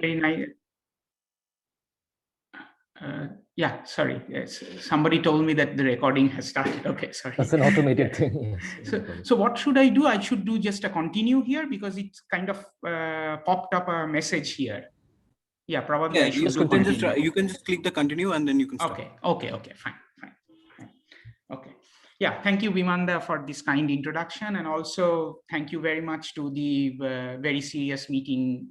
Very nice. Yeah, sorry. Yes, somebody told me that the recording has started. Okay, sorry. That's an automated thing. Yes. So what should I do? I should do just a continue here because it's kind of popped up a message here. Yeah, probably I should do continue. You can just click the continue and then you can start. Okay, fine. Okay. Yeah, thank you, Vimanda, for this kind introduction. And also thank you very much to the Very Sirius Meeting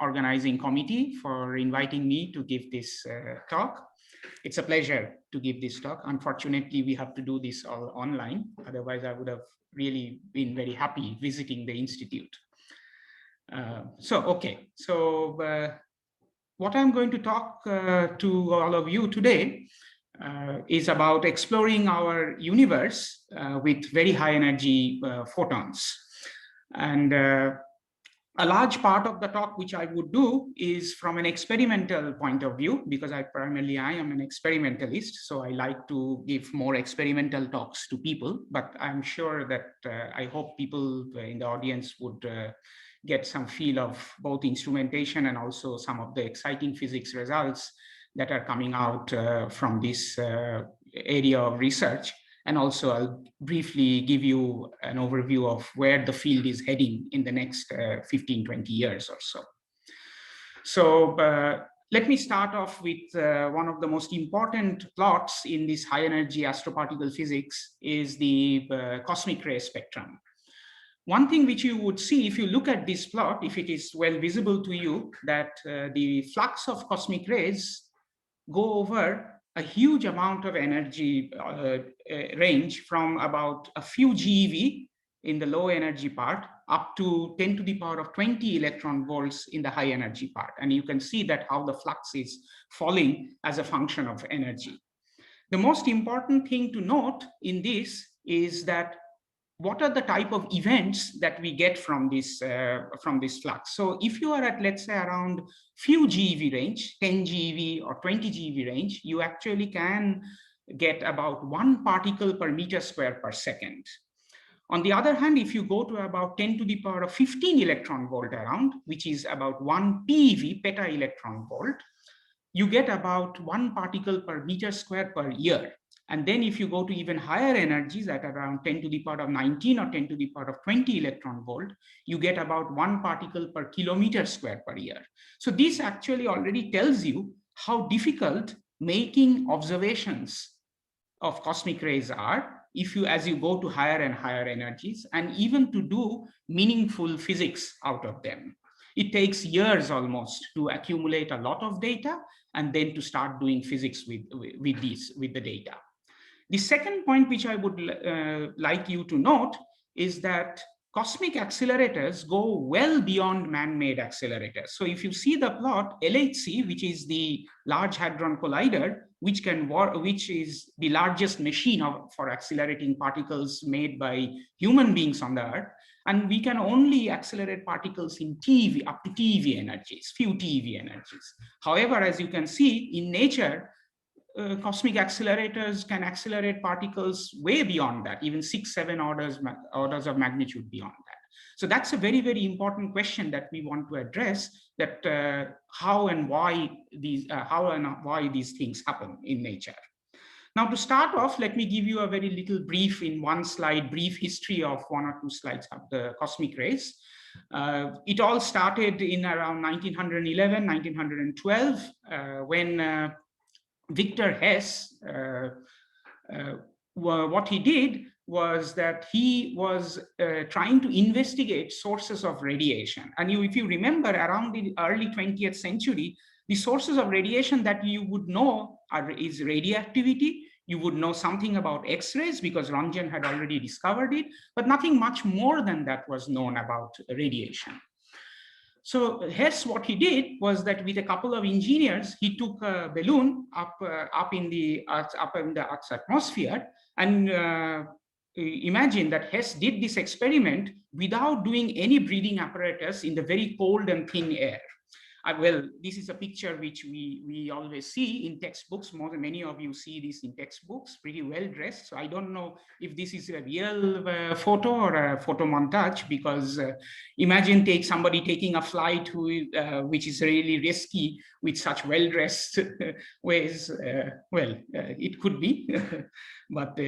organizing committee for inviting me to give this talk. It's a pleasure to give this talk. Unfortunately, we have to do this all online. Otherwise, I would have really been very happy visiting the institute. What I'm going to talk to all of you today is about exploring our universe with very high energy photons. And a large part of the talk which I would do is from an experimental point of view, because I am an experimentalist, so I like to give more experimental talks to people, but I'm sure that I hope people in the audience would get some feel of both instrumentation and also some of the exciting physics results that are coming out from this area of research. And also I'll briefly give you an overview of where the field is heading in the next 15, 20 years or so. So let me start off with one of the most important plots in this high energy astroparticle physics is the cosmic ray spectrum. One thing which you would see if you look at this plot, if it is well visible to you, that the flux of cosmic rays go over a huge amount of energy range from about a few GeV in the low energy part up to 10 to the power of 20 electron volts in the high energy part. And you can see that how the flux is falling as a function of energy. The most important thing to note in this is that what are the type of events that we get from this flux. So if you are at, let's say, around few GeV range, 10 GeV or 20 GeV range, you actually can get about 1 particle per meter square per second. On the other hand, if you go to about 10 to the power of 15 electron volt around, which is about 1 PeV, peta electron volt, you get about 1 particle per meter square per year. And then if you go to even higher energies at around 10 to the power of 19 or 10 to the power of 20 electron volt, you get about 1 particle per kilometer square per year. So this actually already tells you how difficult making observations of cosmic rays are as you go to higher and higher energies, and even to do meaningful physics out of them. It takes years almost to accumulate a lot of data and then to start doing physics with the data. The second point which I would like you to note is that cosmic accelerators go well beyond man-made accelerators. So if you see the plot, LHC, which is the Large Hadron Collider, which is the largest machine for accelerating particles made by human beings on the Earth, and we can only accelerate particles in TeV, up to TeV energies, few TeV energies. However, as you can see in nature, cosmic accelerators can accelerate particles way beyond that, even 6-7 orders of magnitude beyond that. So that's a very, very important question that we want to address, that how and why these things happen in nature. Now, to start off, let me give you a very little brief in one slide, brief history of 1 or 2 slides of the cosmic rays. It all started in around 1911, 1912, when Victor Hesse, what he did was that he was trying to investigate sources of radiation. And if you remember, around the early 20th century, the sources of radiation that you would know is radioactivity. You would know something about X-rays because Röntgen had already discovered it, but nothing much more than that was known about radiation. So Hesse, what he did was that with a couple of engineers, he took a balloon up in the Earth's atmosphere, and imagine that Hesse did this experiment without doing any breathing apparatus in the very cold and thin air. Well, this is a picture which we always see in textbooks. Many of you see this in textbooks, pretty well dressed. So I don't know if this is a real photo or a photo montage, because imagine somebody taking a flight which is really risky with such well-dressed ways. It could be, but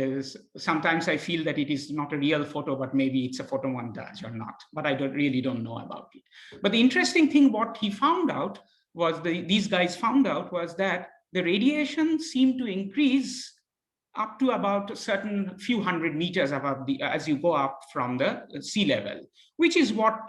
sometimes I feel that it is not a real photo, but maybe it's a photo montage or not. But I really don't know about it. But the interesting thing, what he found out was, these guys found out, was that the radiation seemed to increase up to about a certain few hundred meters above as you go up from the sea level, which is what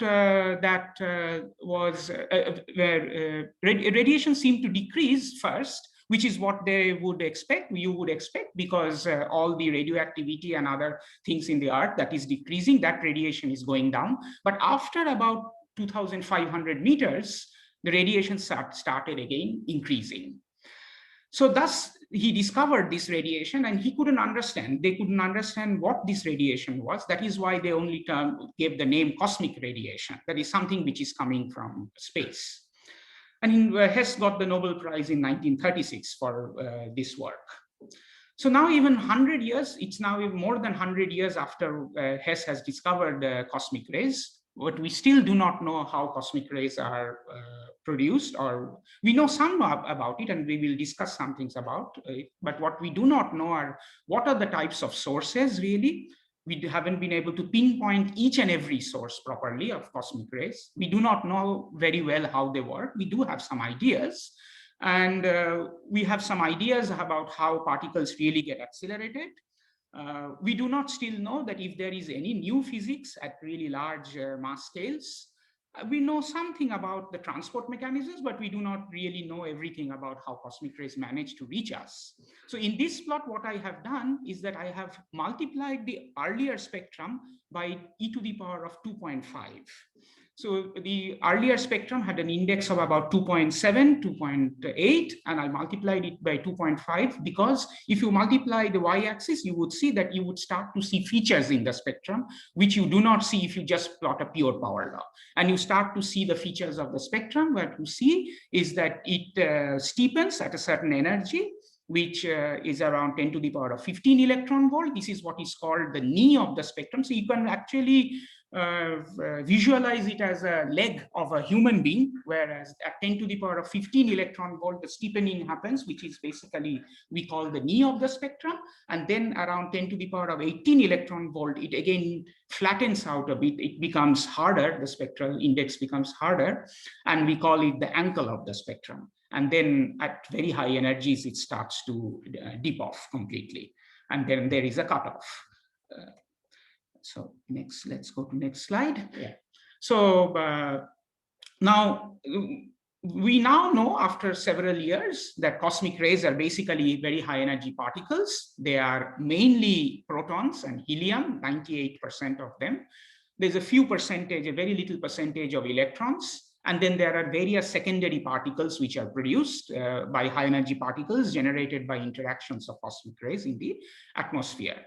radiation seemed to decrease first, which is what they would expect, you would expect, because all the radioactivity and other things in the earth that is decreasing, that radiation is going down. But after about 2,500 meters, the radiation started again increasing. So thus he discovered this radiation, and they couldn't understand what this radiation was. That is why they only gave the name cosmic radiation. That is something which is coming from space. And Hesse got the Nobel Prize in 1936 for this work. So now, even 100 years, it's now even more than 100 years after Hesse has discovered cosmic rays, but we still do not know how cosmic rays are produced, or we know some about it, and we will discuss some things about it. But what we do not know are what are the types of sources really. We haven't been able to pinpoint each and every source properly of cosmic rays. We do not know very well how they work. We do have some ideas, and we have some ideas about how particles really get accelerated. We do not still know that if there is any new physics at really large mass scales. We know something about the transport mechanisms, but we do not really know everything about how cosmic rays manage to reach us. So in this plot, what I have done is that I have multiplied the earlier spectrum by e to the power of 2.5. So the earlier spectrum had an index of about 2.7, 2.8, and I multiplied it by 2.5, because if you multiply the y-axis, you would see that you would start to see features in the spectrum, which you do not see if you just plot a pure power law. And you start to see the features of the spectrum. What you see is that it steepens at a certain energy, which is around 10 to the power of 15 electron volt. This is what is called the knee of the spectrum. So you can actually visualize it as a leg of a human being, whereas at 10 to the power of 15 electron volt, the steepening happens, which is basically, we call the knee of the spectrum. And then around 10 to the power of 18 electron volt, it again flattens out a bit. It becomes harder, the spectral index becomes harder, and we call it the ankle of the spectrum. And then at very high energies, it starts to dip off completely. And then there is a cutoff. So next, let's go to next slide. Yeah. So now, we now know after several years that cosmic rays are basically very high energy particles. They are mainly protons and helium, 98% of them. There's a few percentage, a very little percentage of electrons. And then there are various secondary particles which are produced by high energy particles generated by interactions of cosmic rays in the atmosphere.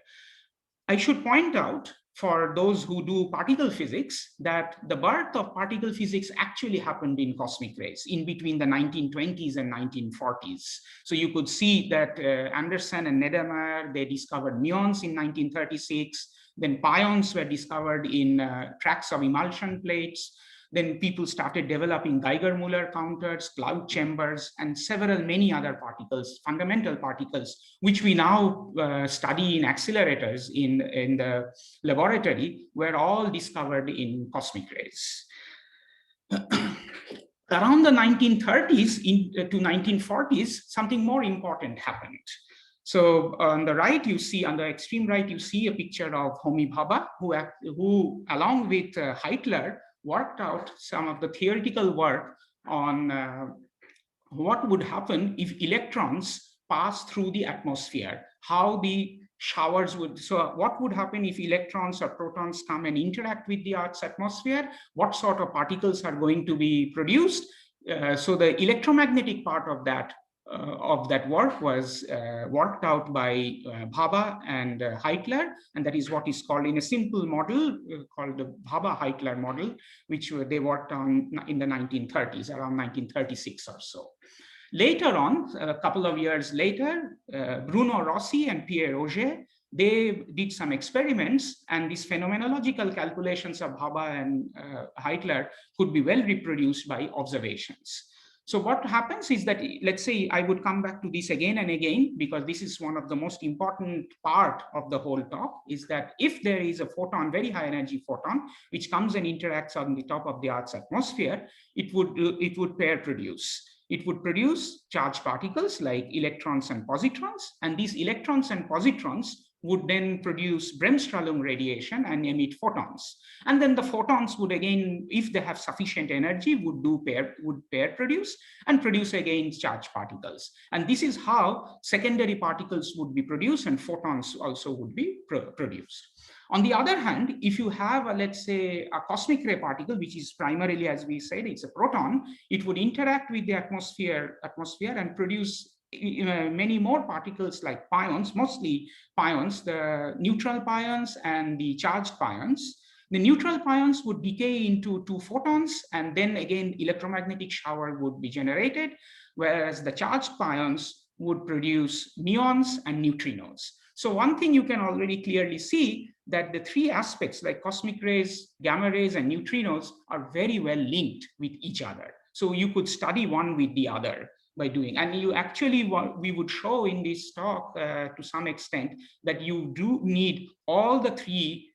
I should point out, for those who do particle physics, that the birth of particle physics actually happened in cosmic rays in between the 1920s and 1940s. So you could see that Anderson and Neddermeyer, they discovered muons in 1936. Then pions were discovered in tracks of emulsion plates. Then people started developing Geiger-Müller counters, cloud chambers, and many other particles, fundamental particles, which we now study in accelerators in the laboratory, were all discovered in cosmic rays. Around the 1930s to 1940s, something more important happened. So on the right, you see, on the extreme right, you see a picture of Homi Bhabha, who along with Heitler, worked out some of the theoretical work on what would happen if electrons pass through the atmosphere, how the showers would, so what would happen if electrons or protons come and interact with the Earth's atmosphere, what sort of particles are going to be produced. So the electromagnetic part of that of that work was worked out by Bhabha and Heitler, and that is what is called in a simple model called the Bhabha-Heitler model, which they worked on in the 1930s, around 1936 or so. Later on, a couple of years later, Bruno Rossi and Pierre Auger, they did some experiments, and these phenomenological calculations of Bhabha and Heitler could be well reproduced by observations. So what happens is that, let's say I would come back to this again and again, because this is one of the most important part of the whole talk, is that if there is a photon, very high energy photon, which comes and interacts on the top of the Earth's atmosphere, it would pair produce. It would produce charged particles like electrons and positrons, and these electrons and positrons would then produce Bremsstrahlung radiation and emit photons. And then the photons would again, if they have sufficient energy, would pair produce and produce again charged particles. And this is how secondary particles would be produced and photons also would be produced. On the other hand, if you have, let's say, a cosmic ray particle, which is primarily, as we said, it's a proton, it would interact with the atmosphere and produce many more particles like pions, mostly pions, the neutral pions and the charged pions. The neutral pions would decay into 2 photons, and then again electromagnetic shower would be generated, whereas the charged pions would produce muons and neutrinos. So one thing you can already clearly see that the 3 aspects like cosmic rays, gamma rays, and neutrinos are very well linked with each other. So you could study one with the other by doing, and you actually, we would show in this talk to some extent that you do need all the 3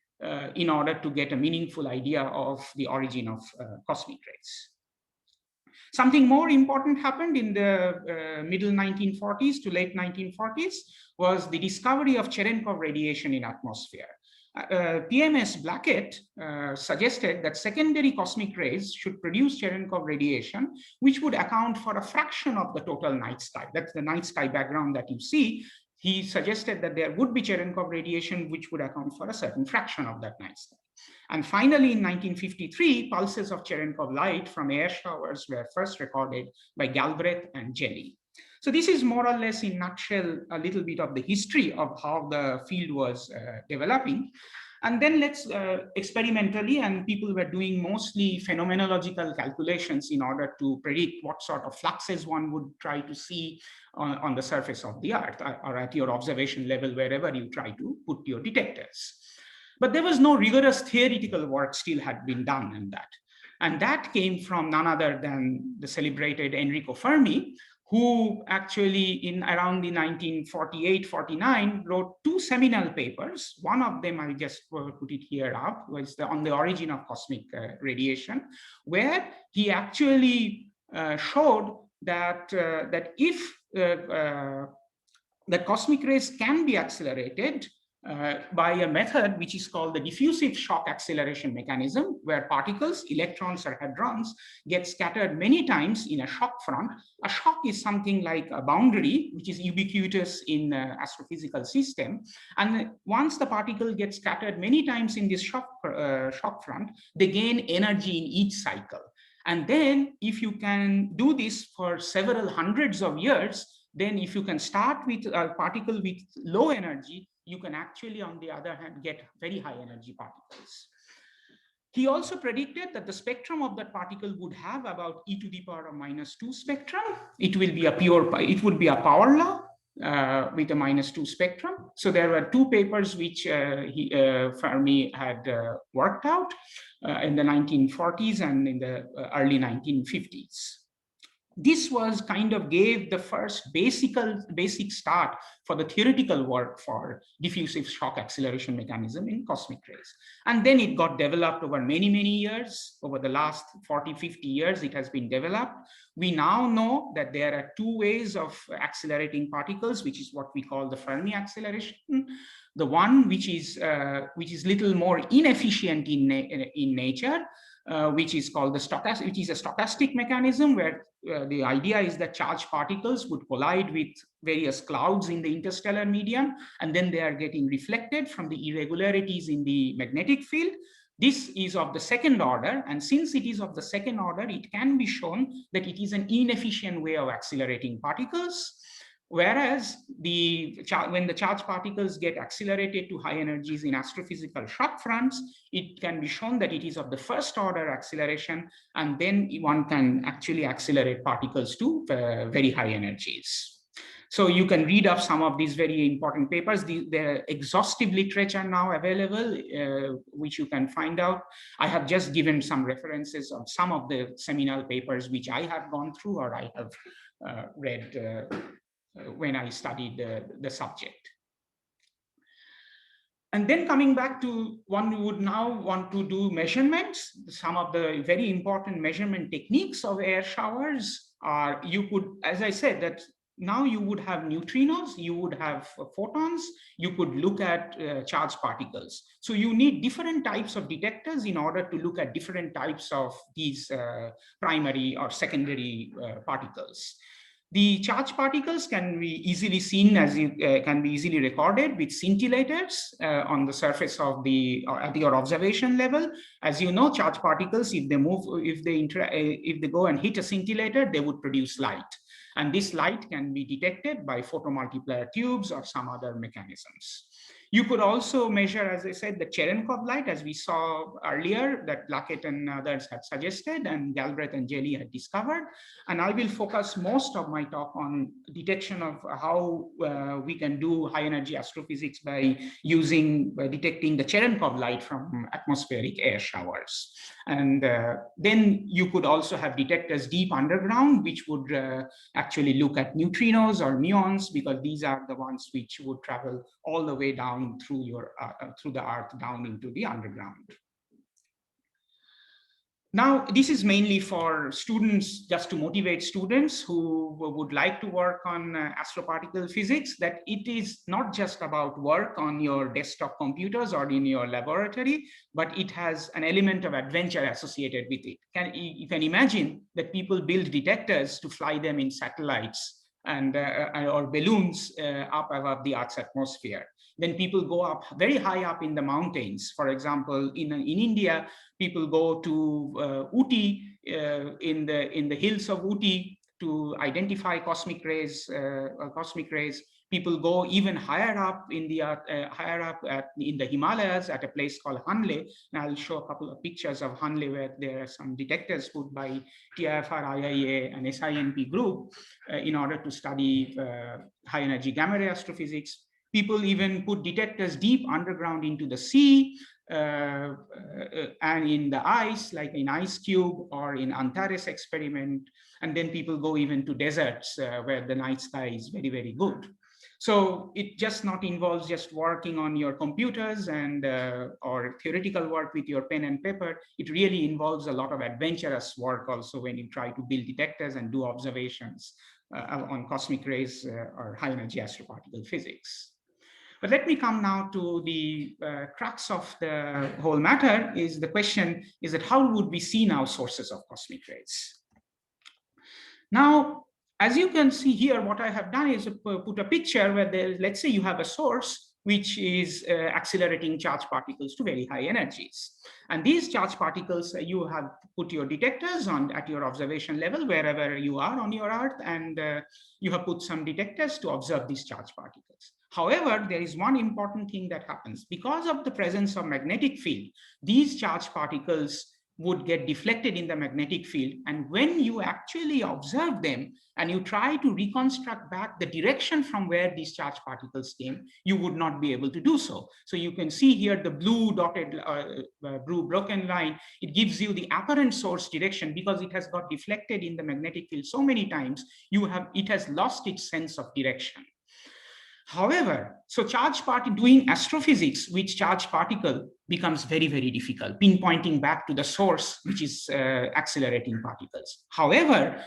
in order to get a meaningful idea of the origin of cosmic rays. Something more important happened in the middle 1940s to late 1940s was the discovery of Cherenkov radiation in atmosphere. PMS Blackett suggested that secondary cosmic rays should produce Cherenkov radiation, which would account for a fraction of the total night sky. That's the night sky background that you see. He suggested that there would be Cherenkov radiation, which would account for a certain fraction of that night sky. And finally, in 1953, pulses of Cherenkov light from air showers were first recorded by Galbraith and Jelly. So this is more or less in a nutshell a little bit of the history of how the field was developing. And then let's experimentally, and people were doing mostly phenomenological calculations in order to predict what sort of fluxes one would try to see on the surface of the Earth or at your observation level, wherever you try to put your detectors. But there was no rigorous theoretical work still had been done in that. And that came from none other than the celebrated Enrico Fermi, who actually in around the 1948-49 wrote 2 seminal papers. One of them, I just put it here up, was on the origin of cosmic radiation, where he actually showed that, if that cosmic rays can be accelerated by a method which is called the diffusive shock acceleration mechanism, where particles, electrons or hadrons, get scattered many times in a shock front. A shock is something like a boundary, which is ubiquitous in astrophysical system. And once the particle gets scattered many times in this shock front, they gain energy in each cycle. And then if you can do this for several hundreds of years, then if you can start with a particle with low energy, you can actually, on the other hand, get very high energy particles. He also predicted that the spectrum of that particle would have about e to the power of -2 spectrum. It will be it would be a power law with a -2 spectrum. So there were 2 papers which Fermi had worked out in the 1940s and in the early 1950s. This was kind of gave the first basic start for the theoretical work for diffusive shock acceleration mechanism in cosmic rays. And then it got developed over many, many years. Over the last 40, 50 years, it has been developed. We now know that there are 2 ways of accelerating particles, which is what we call the Fermi acceleration. The one which is little more inefficient in nature, which is called the stochastic, which is a stochastic mechanism where the idea is that charged particles would collide with various clouds in the interstellar medium, and then they are getting reflected from the irregularities in the magnetic field. This is of the second order, and since it is of the second order, it can be shown that it is an inefficient way of accelerating particles. Whereas when the charged particles get accelerated to high energies in astrophysical shock fronts, it can be shown that it is of the first order acceleration, and then one can actually accelerate particles to very high energies. So you can read up some of these very important papers. The exhaustive literature now available, which you can find out. I have just given some references of some of the seminal papers which I have gone through or I have read when I studied the subject. And then coming back to one would now want to do measurements. Some of the very important measurement techniques of air showers are, you could, as I said, that now you would have neutrinos, you would have photons, you could look at charged particles. So you need different types of detectors in order to look at different types of these primary or secondary particles. The charged particles can be easily seen can be easily recorded with scintillators on the surface of at your observation level. As you know, charged particles, if they move, if they go and hit a scintillator, they would produce light. And this light can be detected by photomultiplier tubes or some other mechanisms. You could also measure, as I said, the Cherenkov light, as we saw earlier, that Lackett and others had suggested, and Galbraith and Jelly had discovered. And I will focus most of my talk on detection of how we can do high energy astrophysics by detecting the Cherenkov light from atmospheric air showers. And then you could also have detectors deep underground, which would actually look at neutrinos or muons, because these are the ones which would travel all the way down through the Earth down into the underground. Now, this is mainly for students, just to motivate students who would like to work on astroparticle physics, that it is not just about work on your desktop computers or in your laboratory, but it has an element of adventure associated with it. You can imagine that people build detectors to fly them in satellites and or balloons up above the Earth's atmosphere. Then people go up very high up in the mountains. For example, in India, people go to Uti, in the hills of Uti, to identify cosmic rays. People go even higher up in the in the Himalayas at a place called Hanle. And I'll show a couple of pictures of Hanle where there are some detectors put by TIFR, IIA, and SINP group in order to study high energy gamma ray astrophysics. People even put detectors deep underground into the sea and in the ice, like in Ice Cube or in Antares experiment. And then people go even to deserts where the night sky is very, very good. So it just not involves just working on your computers and or theoretical work with your pen and paper. It really involves a lot of adventurous work also when you try to build detectors and do observations on cosmic rays or high energy astroparticle physics. But let me come now to the crux of the whole matter. Is the question is that how would we see now sources of cosmic rays? Now, as you can see here, what I have done is put a picture where let's say you have a source which is accelerating charged particles to very high energies. And these charged particles, you have put your detectors on at your observation level, wherever you are on your Earth, and you have put some detectors to observe these charged particles. However, there is one important thing that happens. Because of the presence of magnetic field, these charged particles would get deflected in the magnetic field. And when you actually observe them and you try to reconstruct back the direction from where these charged particles came, you would not be able to do so. So you can see here the blue dotted, blue broken line. It gives you the apparent source direction because it has got deflected in the magnetic field so many times, it has lost its sense of direction. However, so doing astrophysics with charged particle becomes very, very difficult, pinpointing back to the source, which is accelerating particles. However,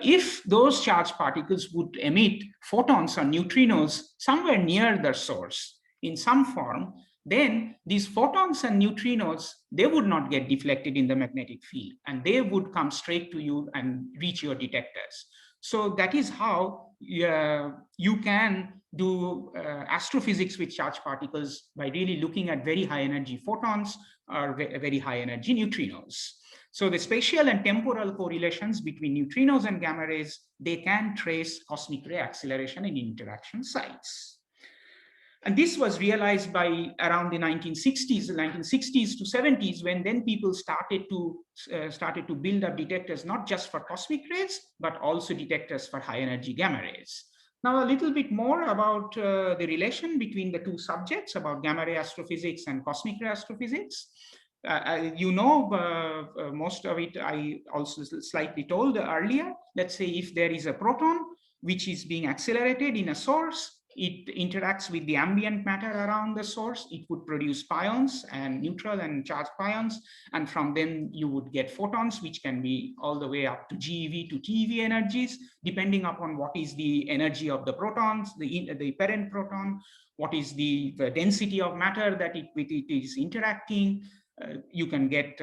if those charged particles would emit photons or neutrinos somewhere near their source in some form, then these photons and neutrinos, they would not get deflected in the magnetic field, and they would come straight to you and reach your detectors. So that is how you can do astrophysics with charged particles by really looking at very high energy photons or very high energy neutrinos. So the spatial and temporal correlations between neutrinos and gamma rays, they can trace cosmic ray acceleration in interaction sites. And this was realized by around the 1960s to 70s, when then people started to build up detectors, not just for cosmic rays, but also detectors for high energy gamma rays. Now, a little bit more about the relation between the two subjects, about gamma ray astrophysics and cosmic ray astrophysics. You know, most of it I also slightly told earlier. Let's say if there is a proton which is being accelerated in a source, it interacts with the ambient matter around the source. It would produce pions and neutral and charged pions. And from them, you would get photons, which can be all the way up to GeV to TeV energies, depending upon what is the energy of the protons, the parent proton, what is the density of matter that it is interacting. You can get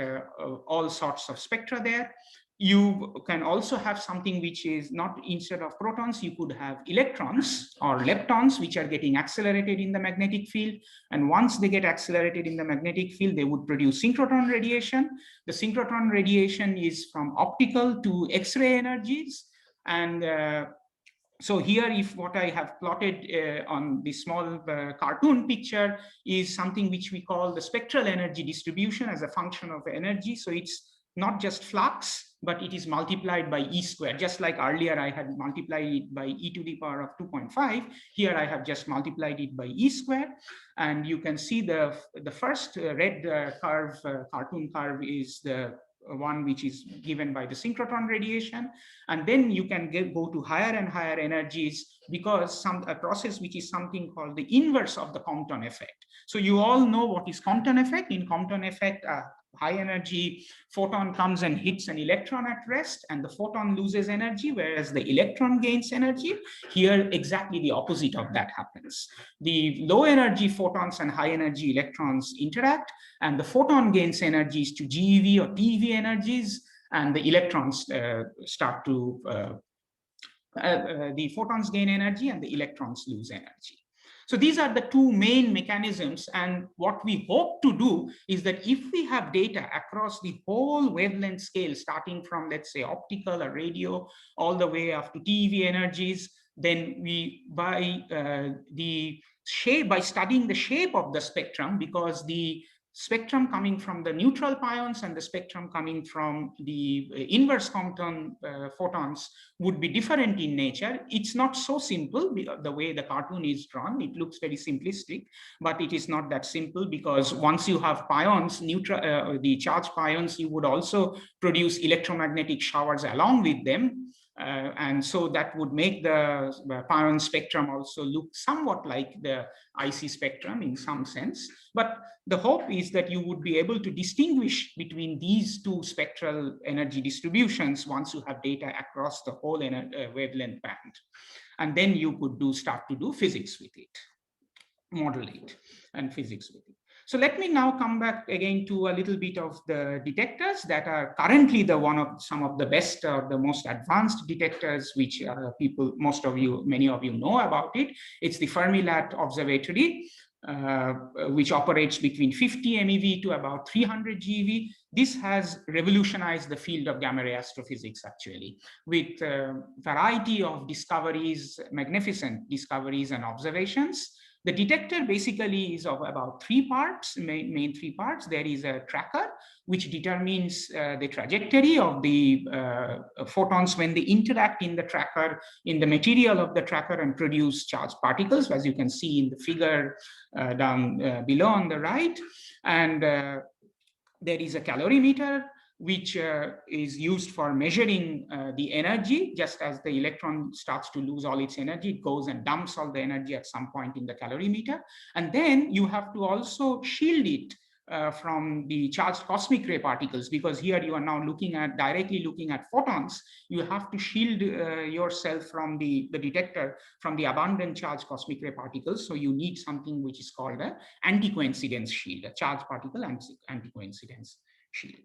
all sorts of spectra there. You can also have something which is not, instead of protons, you could have electrons or leptons, which are getting accelerated in the magnetic field. And once they get accelerated in the magnetic field, they would produce synchrotron radiation. The synchrotron radiation is from optical to X-ray energies. And so here, if what I have plotted on this small cartoon picture is something which we call the spectral energy distribution as a function of energy. So it's not just flux, but it is multiplied by E squared. Just like earlier, I had multiplied it by e to the power of 2.5. Here, I have just multiplied it by E squared. And you can see the first red curve, cartoon curve, is the one which is given by the synchrotron radiation. And then you can go to higher and higher energies, because a process which is something called the inverse of the Compton effect. So you all know what is Compton effect. In Compton effect, high energy photon comes and hits an electron at rest, and the photon loses energy, whereas the electron gains energy. Here, exactly the opposite of that happens. The low energy photons and high energy electrons interact, and the photon gains energies to GeV or TeV energies, and the electrons start to, the photons gain energy and the electrons lose energy. So these are the two main mechanisms. And what we hope to do is that if we have data across the whole wavelength scale, starting from, let's say, optical or radio, all the way up to TeV energies, then we, by studying the shape of the spectrum, because the spectrum coming from the neutral pions and the spectrum coming from the inverse Compton photons would be different in nature. It's not so simple, the way the cartoon is drawn. It looks very simplistic, but it is not that simple, because once you have pions, the charged pions, you would also produce electromagnetic showers along with them. And so that would make the pion spectrum also look somewhat like the IC spectrum in some sense. But the hope is that you would be able to distinguish between these two spectral energy distributions once you have data across the whole wavelength band. And then you could start to do physics with it, model it, and physics with it. So let me now come back again to a little bit of the detectors that are currently some of the best or the most advanced detectors, which many of you know about it. It's the Fermi-Lat Observatory, which operates between 50 MeV to about 300 GeV. This has revolutionized the field of gamma ray astrophysics, actually, with a variety of discoveries, magnificent discoveries and observations. The detector basically is of about three parts, main three parts. There is a tracker, which determines the trajectory of the photons when they interact in the tracker, in the material of the tracker, and produce charged particles, as you can see in the figure down below on the right. And there is a calorimeter, which is used for measuring the energy. Just as the electron starts to lose all its energy, it goes and dumps all the energy at some point in the calorimeter. And then you have to also shield it from the charged cosmic ray particles, because here you are now directly looking at photons. You have to shield yourself from the detector from the abundant charged cosmic ray particles. So you need something which is called an anti-coincidence shield, a charged particle anti-coincidence shield.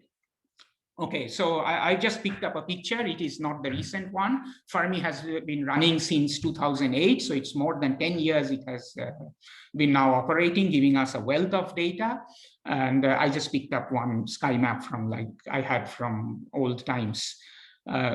Okay, so I just picked up a picture. It is not the recent one. Fermi has been running since 2008, so it's more than 10 years it has been now operating, giving us a wealth of data. And I just picked up one sky map from like I had from old times.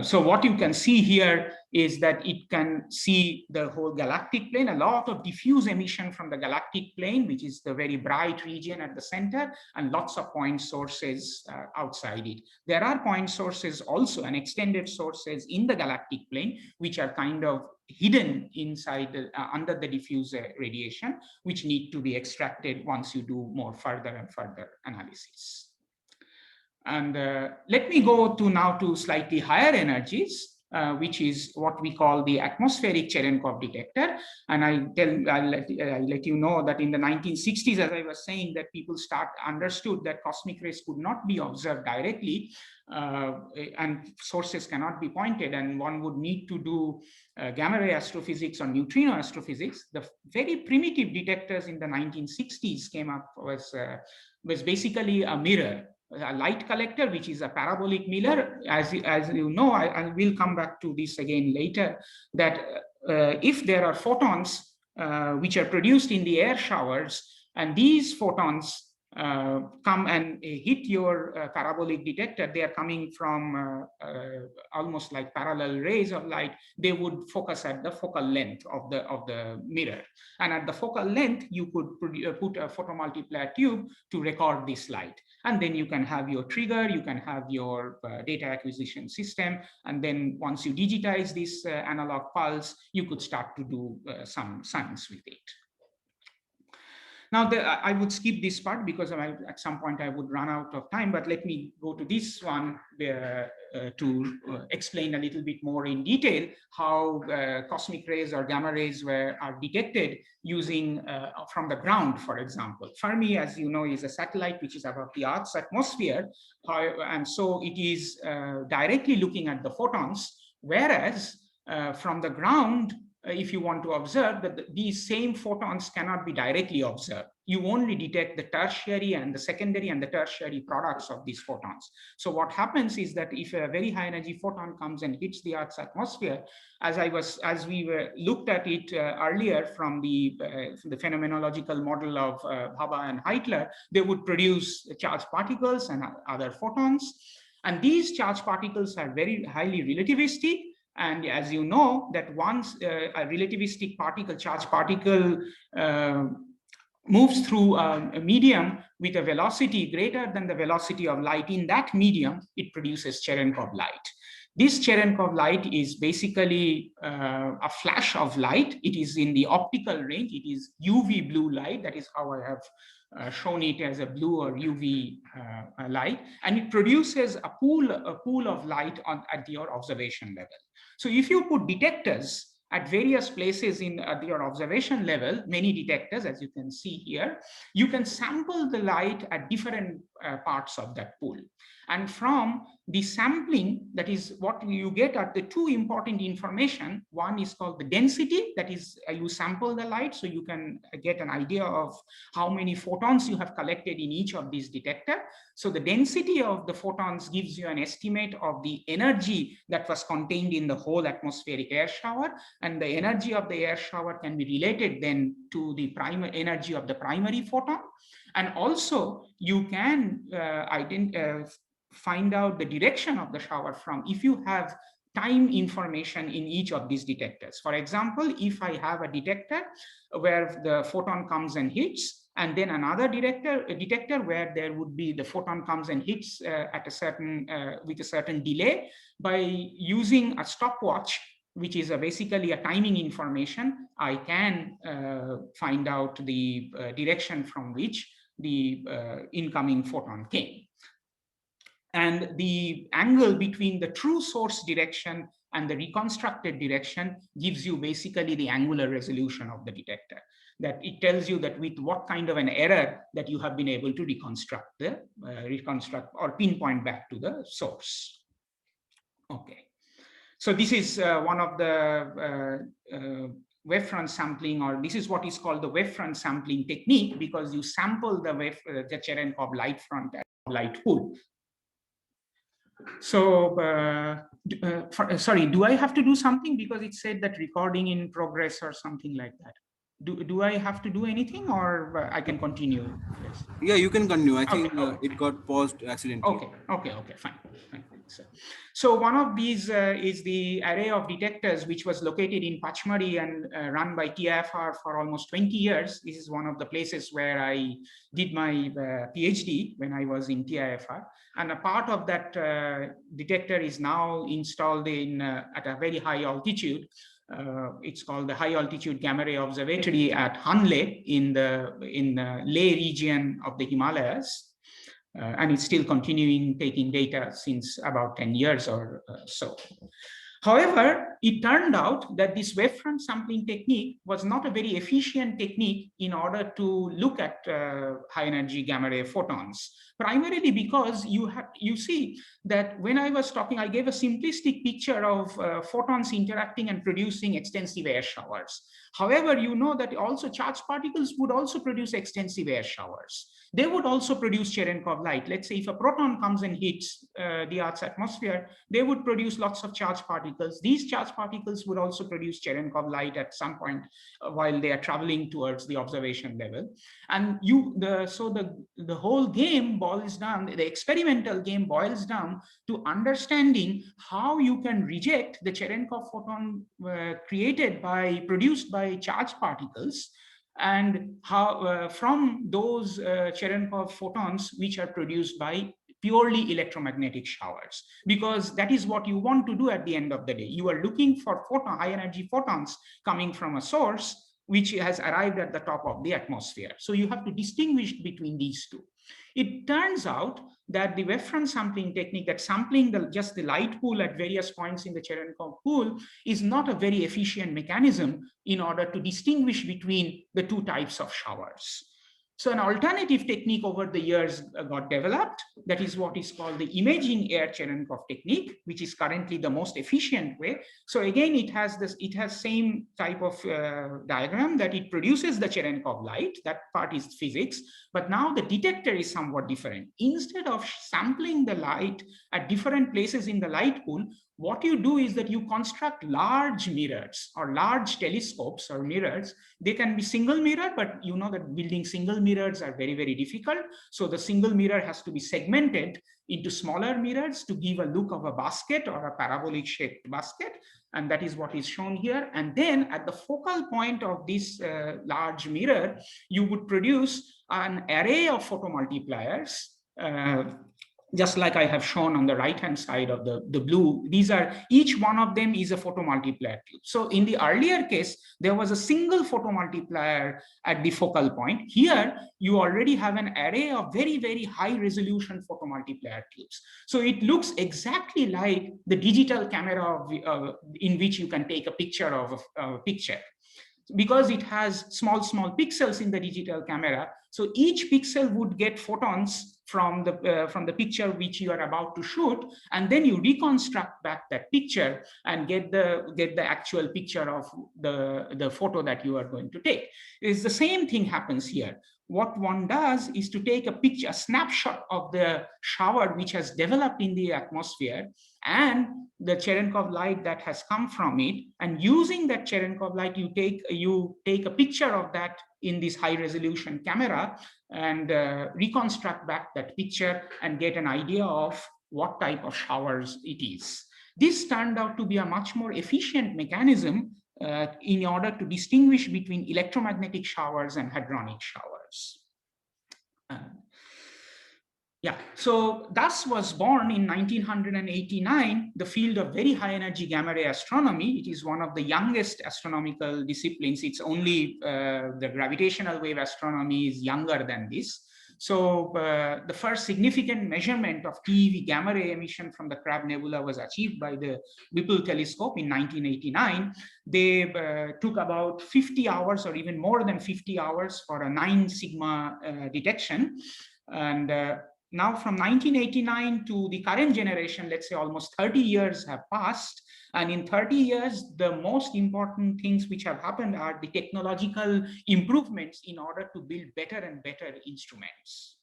So what you can see here is that it can see the whole galactic plane, a lot of diffuse emission from the galactic plane, which is the very bright region at the center, and lots of point sources outside it. There are point sources also and extended sources in the galactic plane, which are kind of hidden inside under the diffuse radiation, which need to be extracted once you do more further and further analysis. And let me go to now to slightly higher energies, which is what we call the atmospheric Cherenkov detector. And I'll let you know that in the 1960s, as I was saying, that people understood that cosmic rays could not be observed directly, and sources cannot be pointed, and one would need to do gamma ray astrophysics or neutrino astrophysics. The very primitive detectors in the 1960s came up was basically a mirror, a light collector, which is a parabolic mirror. As you know, I will come back to this again later, that if there are photons which are produced in the air showers, and these photons come and hit your parabolic detector, they are coming from almost like parallel rays of light. They would focus at the focal length of the mirror, and at the focal length you could put a photomultiplier tube to record this light, and then you can have your trigger, you can have your data acquisition system, and then once you digitize this analog pulse, you could start to do some science with it. Now, I would skip this part because at some point I would run out of time, but let me go to this one to explain a little bit more in detail how cosmic rays or gamma rays are detected using from the ground, for example. Fermi, as you know, is a satellite which is above the Earth's atmosphere, and so it is directly looking at the photons, whereas from the ground, if you want to observe that these same photons cannot be directly observed. You only detect the tertiary and the secondary and the tertiary products of these photons. So what happens is that if a very high energy photon comes and hits the Earth's atmosphere, as we looked at it earlier from the phenomenological model of Bhabha and Heitler, they would produce charged particles and other photons. And these charged particles are very highly relativistic. And as you know, that once a relativistic charged particle moves through a medium with a velocity greater than the velocity of light in that medium, it produces Cherenkov light. This Cherenkov light is basically a flash of light. It is in the optical range. It is UV blue light. That is how I have shown it as a blue or UV light. And it produces a pool of light at your observation level. So if you put detectors at various places at your observation level, many detectors, as you can see here, you can sample the light at different parts of that pool. And from the sampling, that is what you get are the two important information. One is called the density, that is you sample the light, so you can get an idea of how many photons you have collected in each of these detectors. So the density of the photons gives you an estimate of the energy that was contained in the whole atmospheric air shower, and the energy of the air shower can be related then to the primary energy of the primary photon. And also you can find out the direction of the shower from if you have time information in each of these detectors. For example, if I have a detector where the photon comes and hits, and then another detector where there would be the photon comes and hits at a certain with a certain delay, by using a stopwatch, which is basically a timing information, I can find out the direction from which the incoming photon came. And the angle between the true source direction and the reconstructed direction gives you basically the angular resolution of the detector. That it tells you that with what kind of an error that you have been able to reconstruct or pinpoint back to the source. Okay. So this is one of the wavefront sampling, or this is what is called the wavefront sampling technique, because you sample the Cherenkov light front light pool. So, sorry, do I have to do something? Because it said that recording in progress or something like that. Do I have to do anything, or I can continue? Yes. Yeah, you can continue. I think Okay. it got paused accidentally. Okay, fine. So one of these is the array of detectors, which was located in Pachmari and run by TIFR for almost 20 years. This is one of the places where I did my PhD when I was in TIFR. And a part of that detector is now installed in at a very high altitude. It's called the High Altitude Gamma Ray Observatory at Hanle in the Leh region of the Himalayas. And it's still continuing taking data since about 10 years or so. However, it turned out that this wavefront sampling technique was not a very efficient technique in order to look at high energy gamma ray photons, primarily because you see that when I was talking, I gave a simplistic picture of photons interacting and producing extensive air showers. However, you know that also charged particles would also produce extensive air showers. They would also produce Cherenkov light. Let's say if a proton comes and hits the Earth's atmosphere, they would produce lots of charged particles. These charged particles would also produce Cherenkov light at some point while they are traveling towards the observation level. And the whole game boils down, the experimental game boils down to understanding how you can reject the Cherenkov photon produced by charged particles, and how from those Cherenkov photons which are produced by purely electromagnetic showers, because that is what you want to do at the end of the day. You are looking for high energy photons coming from a source which has arrived at the top of the atmosphere. So you have to distinguish between these two. It turns out that the wavefront sampling technique, that sampling just the light pool at various points in the Cherenkov pool, is not a very efficient mechanism in order to distinguish between the two types of showers. So an alternative technique over the years got developed. That is what is called the imaging air Cherenkov technique, which is currently the most efficient way. So again, it has same type of diagram, that it produces the Cherenkov light. That part is physics. But now the detector is somewhat different. Instead of sampling the light at different places in the light pool, what you do is that you construct large mirrors or large telescopes or mirrors. They can be single mirror, but you know that building single mirrors are very, very difficult. So the single mirror has to be segmented into smaller mirrors to give a look of a basket or a parabolic shaped basket. And that is what is shown here. And then at the focal point of this large mirror, you would produce an array of photomultipliers, just like I have shown on the right-hand side of the blue. These are, each one of them is a photomultiplier tube. So in the earlier case, there was a single photomultiplier at the focal point. Here, you already have an array of very, very high resolution photomultiplier tubes. So it looks exactly like the digital camera in which you can take a picture of a picture. Because it has small pixels in the digital camera, so each pixel would get photons from the picture which you are about to shoot, and then you reconstruct back that picture and get the actual picture of the photo that you are going to take. It's the same thing happens here. What one does is to take a picture, a snapshot of the shower which has developed in the atmosphere and the Cherenkov light that has come from it, and using that Cherenkov light, you take a picture of that in this high resolution camera and reconstruct back that picture and get an idea of what type of showers it is. This turned out to be a much more efficient mechanism in order to distinguish between electromagnetic showers and hadronic showers. So thus was born in 1989 the field of very high energy gamma ray astronomy. It is one of the youngest astronomical disciplines. It's only the gravitational wave astronomy is younger than this. So the first significant measurement of TeV gamma ray emission from the Crab Nebula was achieved by the Whipple telescope in 1989. They took about 50 hours or even more than 50 hours for a 9 sigma detection. And now from 1989 to the current generation, let's say almost 30 years have passed. And in 30 years, the most important things which have happened are the technological improvements in order to build better and better instruments,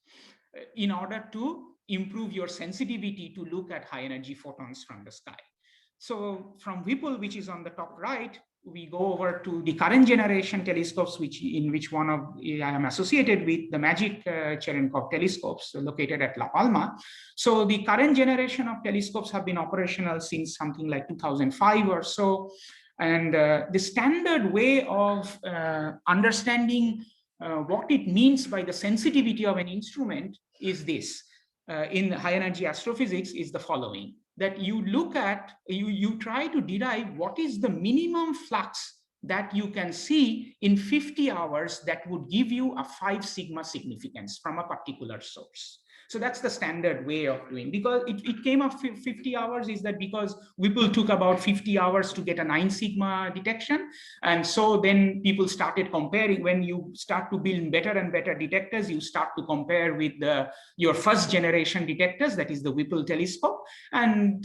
in order to improve your sensitivity to look at high energy photons from the sky. So from Whipple, which is on the top right, we go over to the current generation telescopes, in which one of I am associated with, the MAGIC Cherenkov telescopes located at La Palma. So the current generation of telescopes have been operational since something like 2005 or so. And the standard way of understanding what it means by the sensitivity of an instrument is this. In high energy astrophysics is the following, that you look at, you try to derive what is the minimum flux that you can see in 50 hours that would give you a 5 sigma significance from a particular source. So that's the standard way of doing, because it came up 50 hours is that because Whipple took about 50 hours to get a 9 sigma detection. And so then people started comparing. When you start to build better and better detectors, you start to compare with your first generation detectors, that is the Whipple telescope. And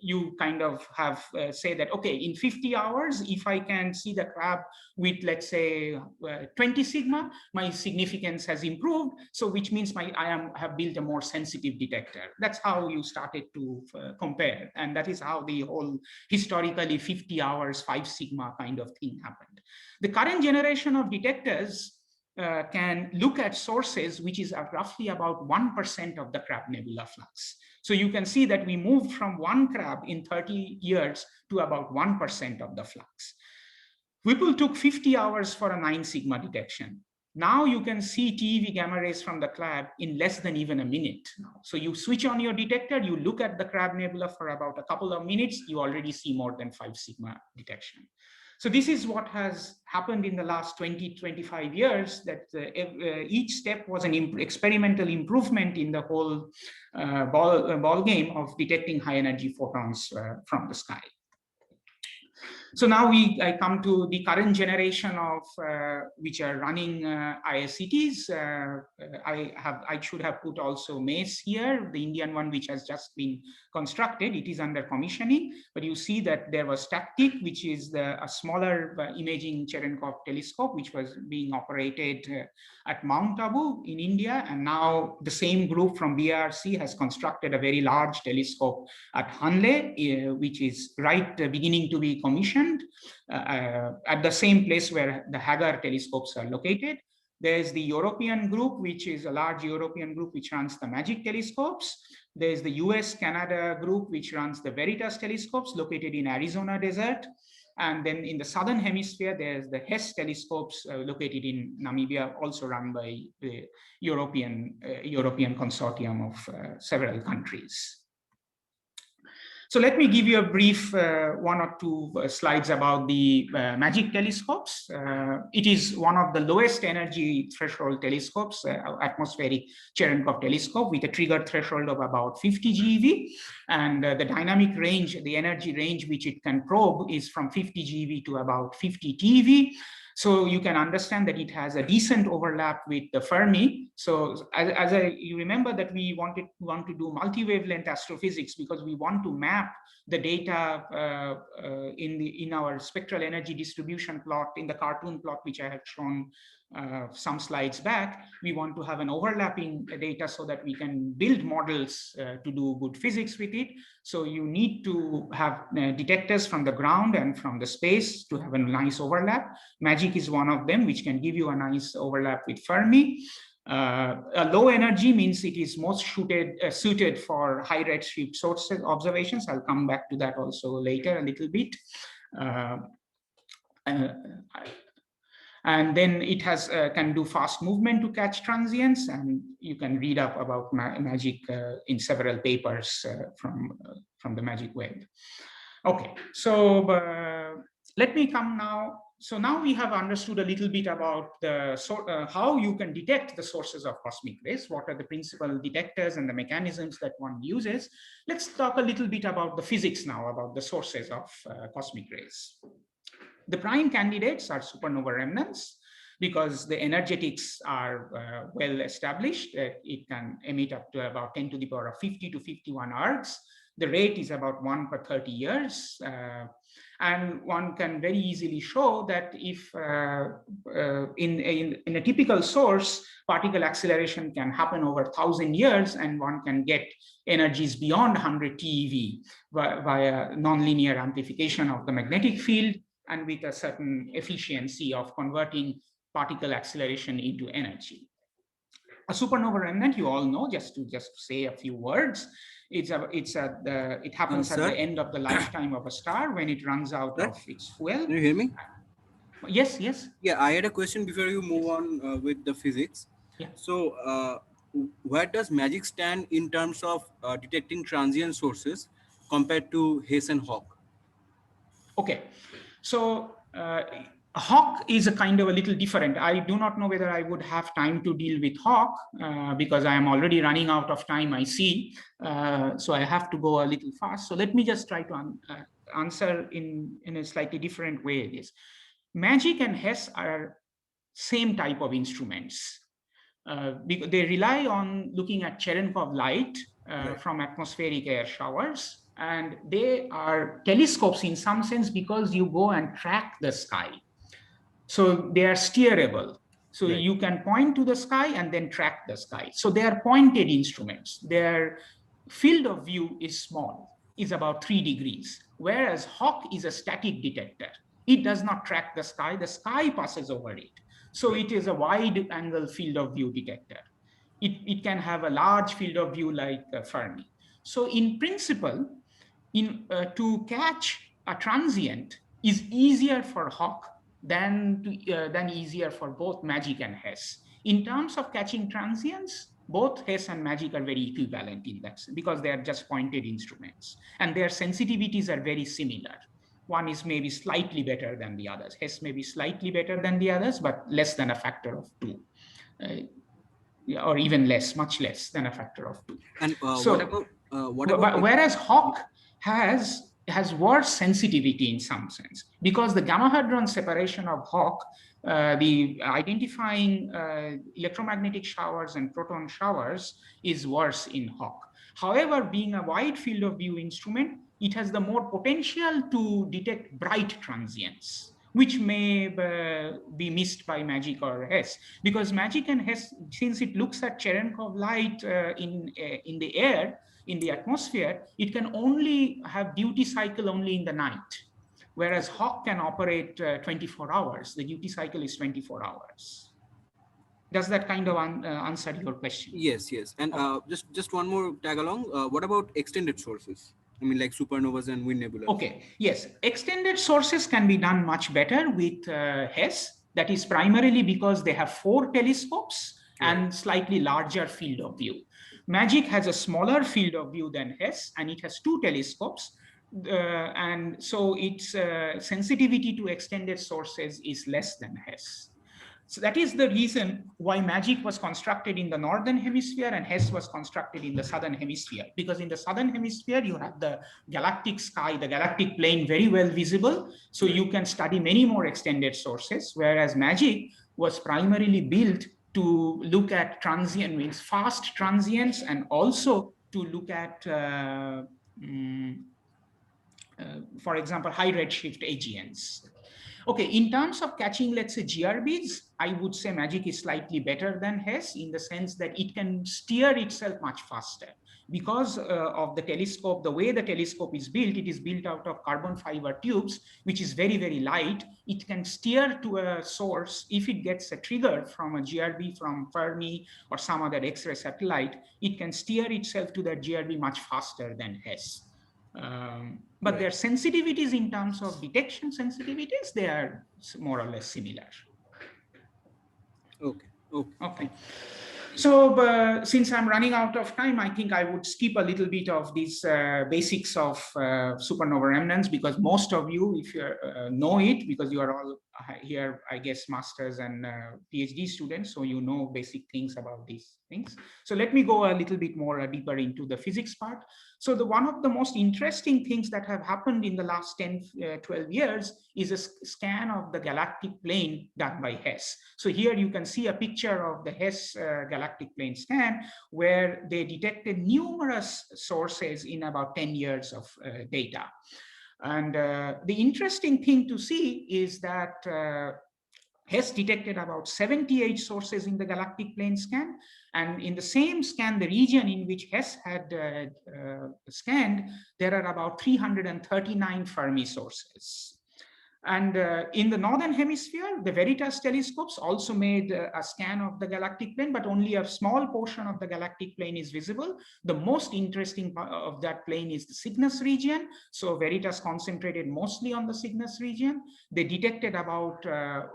you kind of have say that, okay, in 50 hours, if I can see the crab with, let's say, 20 sigma, my significance has improved. So which means I have built a more sensitive detector. That's how you started to compare. And that is how the whole historically 50 hours, 5 sigma kind of thing happened. The current generation of detectors can look at sources which is roughly about 1% of the Crab nebula flux. So you can see that we moved from 1 crab in 30 years to about 1% of the flux. Whipple took 50 hours for a 9 sigma detection. Now you can see TeV gamma rays from the crab in less than even a minute now. So you switch on your detector, you look at the Crab nebula for about a couple of minutes, you already see more than 5 sigma detection. So this is what has happened in the last 20, 25 years, that each step was an experimental improvement in the whole ball game of detecting high energy photons from the sky. So now I come to the current generation of which are running ISCTs. I should have put also MACE here, the Indian one which has just been constructed. It is under commissioning, but you see that there was TACTIC, which is a smaller imaging Cherenkov telescope, which was being operated at Mount Abu in India. And now the same group from BRC has constructed a very large telescope at Hanle, which is right beginning to be commissioned. At the same place where the Hagar telescopes are located. There's the European group, which is a large European group which runs the MAGIC telescopes. There's the US-Canada group which runs the Veritas telescopes located in Arizona desert. And then in the southern hemisphere, there's the Hesse telescopes located in Namibia, also run by the European consortium of several countries. So let me give you a brief 1 or 2 slides about the MAGIC telescopes. It is one of the lowest energy threshold telescopes, atmospheric Cherenkov telescope, with a trigger threshold of about 50 GeV. And the dynamic range, the energy range which it can probe is from 50 GeV to about 50 TeV. So you can understand that it has a decent overlap with the Fermi. So you remember that we want to do multi-wavelength astrophysics because we want to map the data in our spectral energy distribution plot, in the cartoon plot which I had shown some slides back. We want to have an overlapping data so that we can build models to do good physics with it. So you need to have detectors from the ground and from the space to have a nice overlap. MAGIC is one of them, which can give you a nice overlap with Fermi. A low energy means it is most suited for high redshift source observations. I'll come back to that also later a little bit. And then it has can do fast movement to catch transients, and you can read up about MAGIC in several papers from the MAGIC web. Okay, so let me come now. So now we have understood a little bit about how you can detect the sources of cosmic rays, what are the principal detectors and the mechanisms that one uses. Let's talk a little bit about the physics now, about the sources of cosmic rays. The prime candidates are supernova remnants because the energetics are well established. It can emit up to about 10 to the power of 50 to 51 arcs. The rate is about 1 per 30 years. And one can very easily show that if in a typical source, particle acceleration can happen over 1,000 years, and one can get energies beyond 100 TeV via nonlinear amplification of the magnetic field and with a certain efficiency of converting particle acceleration into energy. A supernova remnant, you all know, just to say a few words, it happens at the end of the lifetime of a star when it runs out of its fuel. Can you hear me? Yes, yes. Yeah, I had a question before you move on with the physics. Yeah. So, where does magic stand in terms of detecting transient sources compared to Hesse and Hawk? Okay, so Hawk is a kind of a little different. I do not know whether I would have time to deal with Hawk because I am already running out of time, I see. So I have to go a little fast. So let me just try to answer in a slightly different way. This magic and Hess are same type of instruments. Because they rely on looking at Cherenkov light from atmospheric air showers. And they are telescopes in some sense because you go and track the sky. So they are steerable. So you can point to the sky and then track the sky. So they are pointed instruments. Their field of view is small, is about 3 degrees, whereas Hawk is a static detector. It does not track the sky passes over it. So it is a wide angle field of view detector. It can have a large field of view like Fermi. So in principle, to catch a transient is easier for Hawk than easier for both magic and Hess. In terms of catching transients, both Hess and magic are very equivalent in that sense because they are just pointed instruments and their sensitivities are very similar. One is maybe slightly better than the others. Hess may be slightly better than the others, but less than a factor of 2. Or even less, much less than a factor of 2. And what about whereas Hawk has worse sensitivity in some sense because the gamma hadron separation of Hawk, the identifying electromagnetic showers and proton showers is worse in Hawk. However, being a wide field of view instrument, it has the more potential to detect bright transients, which may be missed by magic or Hess, because magic and Hess, since it looks at Cherenkov light in the air, in the atmosphere, it can only have duty cycle only in the night, whereas Hawk can operate 24 hours. The duty cycle is 24 hours. Does that kind of answer your question? Yes, yes. And just one more tag along. What about extended sources? I mean, like supernovas and wind nebula. Okay, yes. Extended sources can be done much better with Hess. That is primarily because they have 4 telescopes and slightly larger field of view. Magic has a smaller field of view than Hess, and it has 2 telescopes. And so its sensitivity to extended sources is less than Hess. So that is the reason why magic was constructed in the northern hemisphere and Hess was constructed in the southern hemisphere. Because in the southern hemisphere, you have the galactic sky, the galactic plane very well visible. So you can study many more extended sources, whereas magic was primarily built to look at transient, means fast transients, and also to look at, for example, high redshift AGNs. Okay, in terms of catching, let's say, GRBs, I would say magic is slightly better than Hess in the sense that it can steer itself much faster. Because of the telescope, the way the telescope is built, it is built out of carbon fiber tubes, which is very, very light. It can steer to a source. If it gets a trigger from a GRB from Fermi or some other X-ray satellite, it can steer itself to that GRB much faster than Hess. But their sensitivities in terms of detection sensitivities, they are more or less similar. Okay. So since I'm running out of time, I think I would skip a little bit of these basics of supernova remnants, because most of you, if you know it, because you are all here, I guess, masters and PhD students, so you know basic things about these things. So let me go a little bit more deeper into the physics part. So one of the most interesting things that have happened in the last 10, 12 years is a scan of the galactic plane done by Hess. So here you can see a picture of the Hess galactic plane scan, where they detected numerous sources in about 10 years of data. And the interesting thing to see is that Hesse detected about 78 sources in the galactic plane scan. And in the same scan, the region in which Hesse had scanned, there are about 339 Fermi sources. And in the northern hemisphere, the Veritas telescopes also made a scan of the galactic plane, but only a small portion of the galactic plane is visible. The most interesting part of that plane is the Cygnus region. So Veritas concentrated mostly on the Cygnus region. They detected about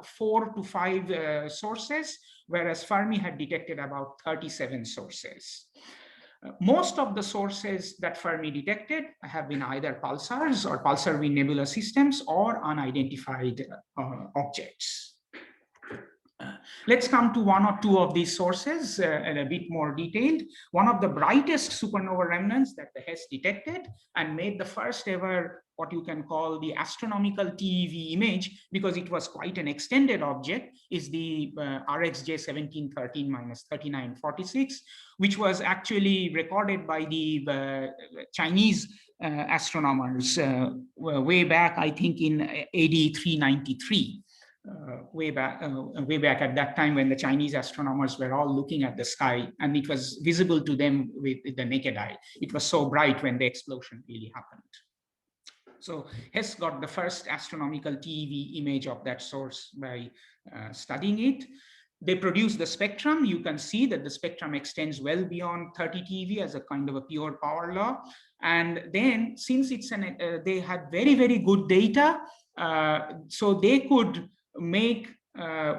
4 to 5 sources, whereas Fermi had detected about 37 sources. Most of the sources that Fermi detected have been either pulsars or pulsar-wind nebula systems or unidentified objects. Let's come to one or two of these sources in a bit more detailed. One of the brightest supernova remnants that the Hesse detected and made the first ever what you can call the astronomical TeV image, because it was quite an extended object, is the RxJ 1713-3946, which was actually recorded by the Chinese astronomers way back, I think in AD 393. Way back at that time when the Chinese astronomers were all looking at the sky, and it was visible to them with the naked eye. It was so bright when the explosion really happened. So Hesse got the first astronomical TeV image of that source by studying it. They produced the spectrum. You can see that the spectrum extends well beyond 30 TeV as a kind of a pure power law. And then, since it's they had very, very good data, so they could make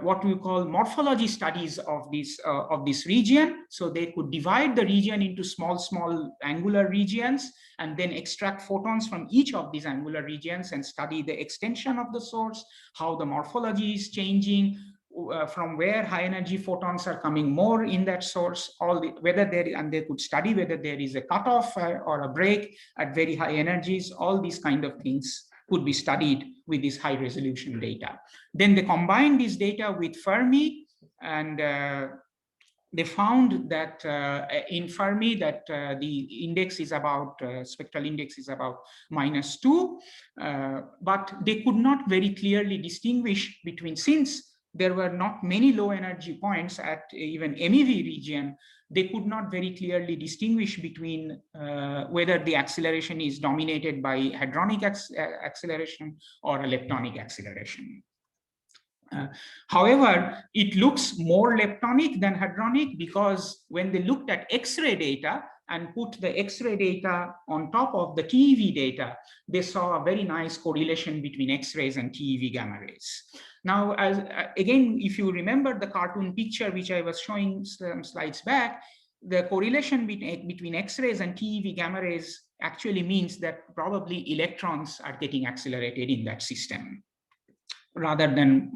what we call morphology studies of this region. So they could divide the region into small angular regions and then extract photons from each of these angular regions and study the extension of the source, how the morphology is changing, from where high energy photons are coming more in that source, and they could study whether there is a cutoff or a break at very high energies. All these kind of things could be studied with this high resolution data. Then they combined this data with Fermi, and they found that in Fermi that the index is about, spectral index is about -2, but they could not very clearly distinguish between, since there were not many low energy points at even MEV region, they could not very clearly distinguish between whether the acceleration is dominated by hadronic acceleration or a leptonic acceleration. However, it looks more leptonic than hadronic, because when they looked at X-ray data and put the X-ray data on top of the TeV data, they saw a very nice correlation between X-rays and TeV gamma rays. Now, again, if you remember the cartoon picture which I was showing some slides back, the correlation between X-rays and TeV gamma rays actually means that probably electrons are getting accelerated in that system, rather than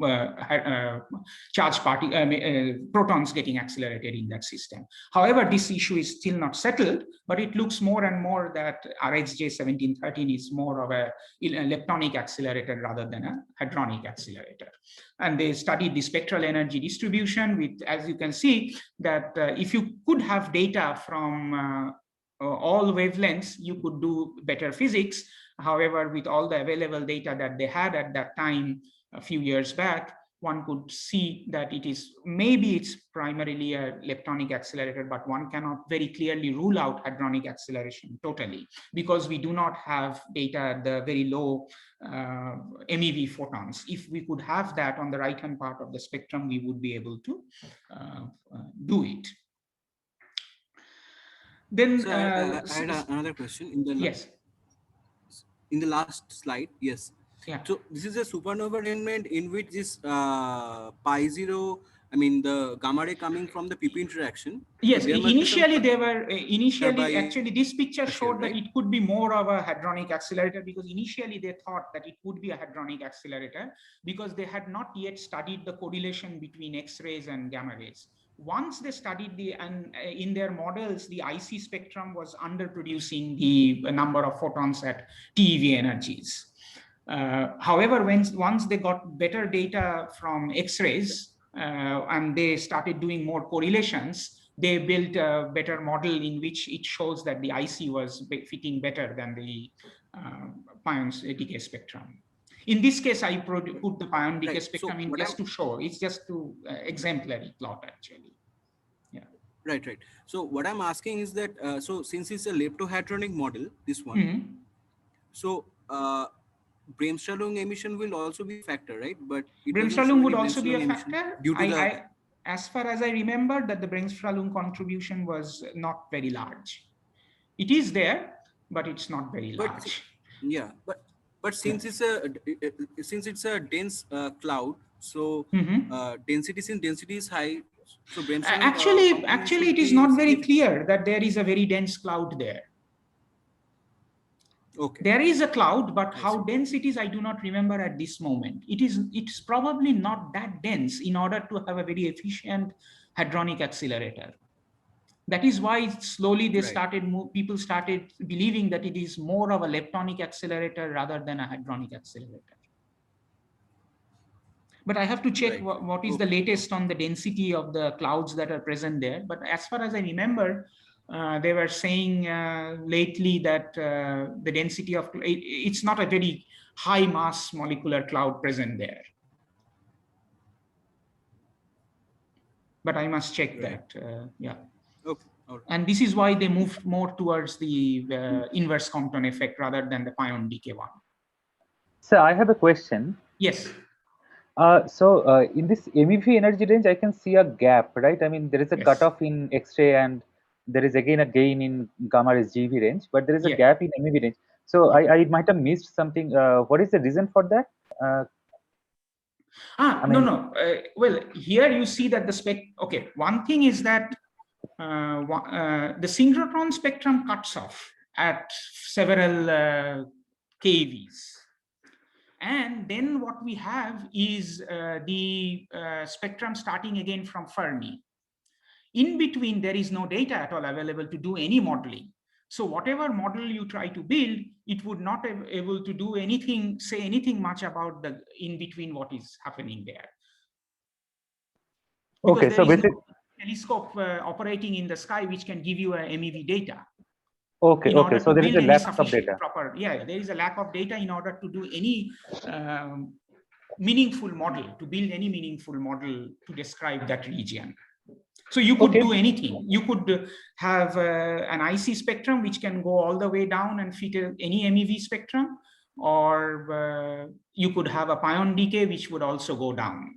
charged protons getting accelerated in that system. However, this issue is still not settled, but it looks more and more that RxJ 1713 is more of a leptonic accelerator rather than a hadronic accelerator. And they studied the spectral energy distribution with, as you can see, that if you could have data from all wavelengths, you could do better physics. However, with all the available data that they had at that time, a few years back, one could see that maybe it's primarily a leptonic accelerator, but one cannot very clearly rule out hadronic acceleration totally, because we do not have data at the very low MEV photons. If we could have that on the right-hand part of the spectrum, we would be able to do it. Then so I had another question in the last slide. Yes. Yeah. So this is a supernova remnant in which this pi zero, I mean the gamma ray coming from the PP interaction. Yes, so initially they were actually this picture showed right? that it could be more of a hadronic accelerator, because initially they thought that it would be a hadronic accelerator because they had not yet studied the correlation between X-rays and gamma rays. Once they studied in their models, the IC spectrum was underproducing the number of photons at TeV energies. However, once they got better data from X-rays and they started doing more correlations, they built a better model in which it shows that the IC was fitting better than the pions decay spectrum. In this case, I put the pion decay spectrum in just to show. It's just to exemplary plot actually. Yeah. Right. So what I'm asking is that, so since it's a leptohadronic model, this one, so Bremsstrahlung emission will also be a factor, right? But it doesn't show Bremsstrahlung any would also be a Bremsstrahlung emission factor. due to the. As far as I remember, that the Bremsstrahlung contribution was not very large. It is there, but it's not very large. Yeah, but since it's a dense cloud, so density is high. So Bremsstrahlung actually, it is not very clear that there is a very dense cloud there. Okay. There is a cloud, but how dense it is, I do not remember at this moment. It's probably not that dense in order to have a very efficient hadronic accelerator. That is why slowly they people started believing that it is more of a leptonic accelerator rather than a hadronic accelerator. But I have to check what is the latest on the density of the clouds that are present there. But as far as I remember, they were saying lately that the density of it's not a very high mass molecular cloud present there. But I must check that. Yeah. Okay. Right. And this is why they moved more towards the inverse Compton effect rather than the pion decay one. So I have a question. Yes. In this MEV energy range, I can see a gap, right? I mean, there is a cutoff in X-ray and there is again a gain in gamma rays GeV range, but there is a gap in MEV range. So I might have missed something. What is the reason for that? Well, here you see that the spec. Okay, one thing is that the synchrotron spectrum cuts off at several keVs. And then what we have is the spectrum starting again from Fermi. In between, there is no data at all available to do any modeling. So whatever model you try to build, it would not be able to do anything, say anything much about the in between what is happening there. Because there is no telescope operating in the sky which can give you a MEV data. Okay. So there is a lack of data. There is a lack of data in order to do any meaningful model, to build any meaningful model to describe that region. So you could do anything. You could have an IC spectrum which can go all the way down and fit any MEV spectrum, or you could have a pion decay which would also go down.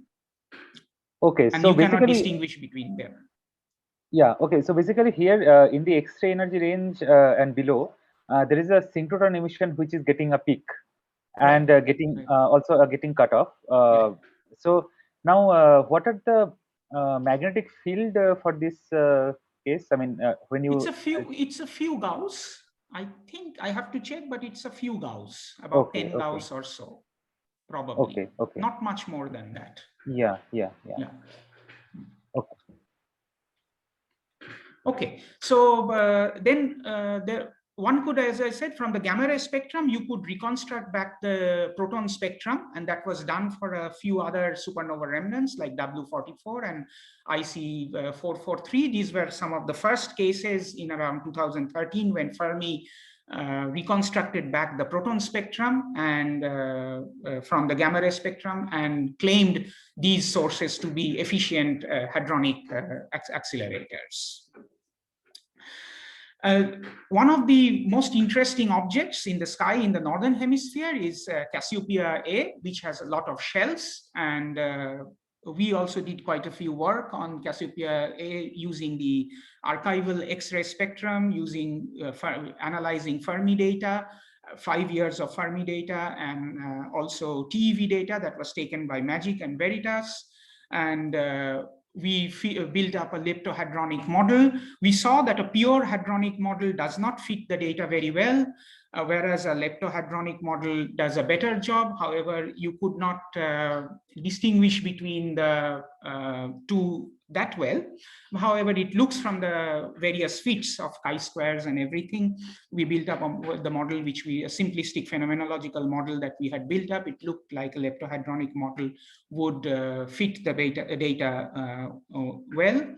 Okay, and so you basically, cannot distinguish between them. Yeah, okay. So basically here in the X-ray energy range and below, there is a synchrotron emission which is getting a peak and getting also getting cut off. So now what are the magnetic field for this case? I mean, when you it's a few Gauss. I think I have to check, but it's a few Gauss, about 10 Gauss or so, probably. Okay. Not much more than that. Yeah. Okay, so then one could, as I said, from the gamma ray spectrum, you could reconstruct back the proton spectrum, and that was done for a few other supernova remnants like W44 and IC443. These were some of the first cases in around 2013 when Fermi reconstructed back the proton spectrum and from the gamma ray spectrum and claimed these sources to be efficient hadronic accelerators. One of the most interesting objects in the sky in the northern hemisphere is Cassiopeia A, which has a lot of shells, and we also did quite a few work on Cassiopeia A using the archival X-ray spectrum, using analyzing Fermi data, 5 years of Fermi data, and also TeV data that was taken by MAGIC and Veritas. And we built up a leptohadronic model. We saw that a pure hadronic model does not fit the data very well, whereas a leptohadronic model does a better job. However, you could not distinguish between the to that well. However, it looks from the various fits of chi-squares and everything, we built up the model, which a simplistic phenomenological model that we had built up. It looked like a leptohadronic model would fit the data well.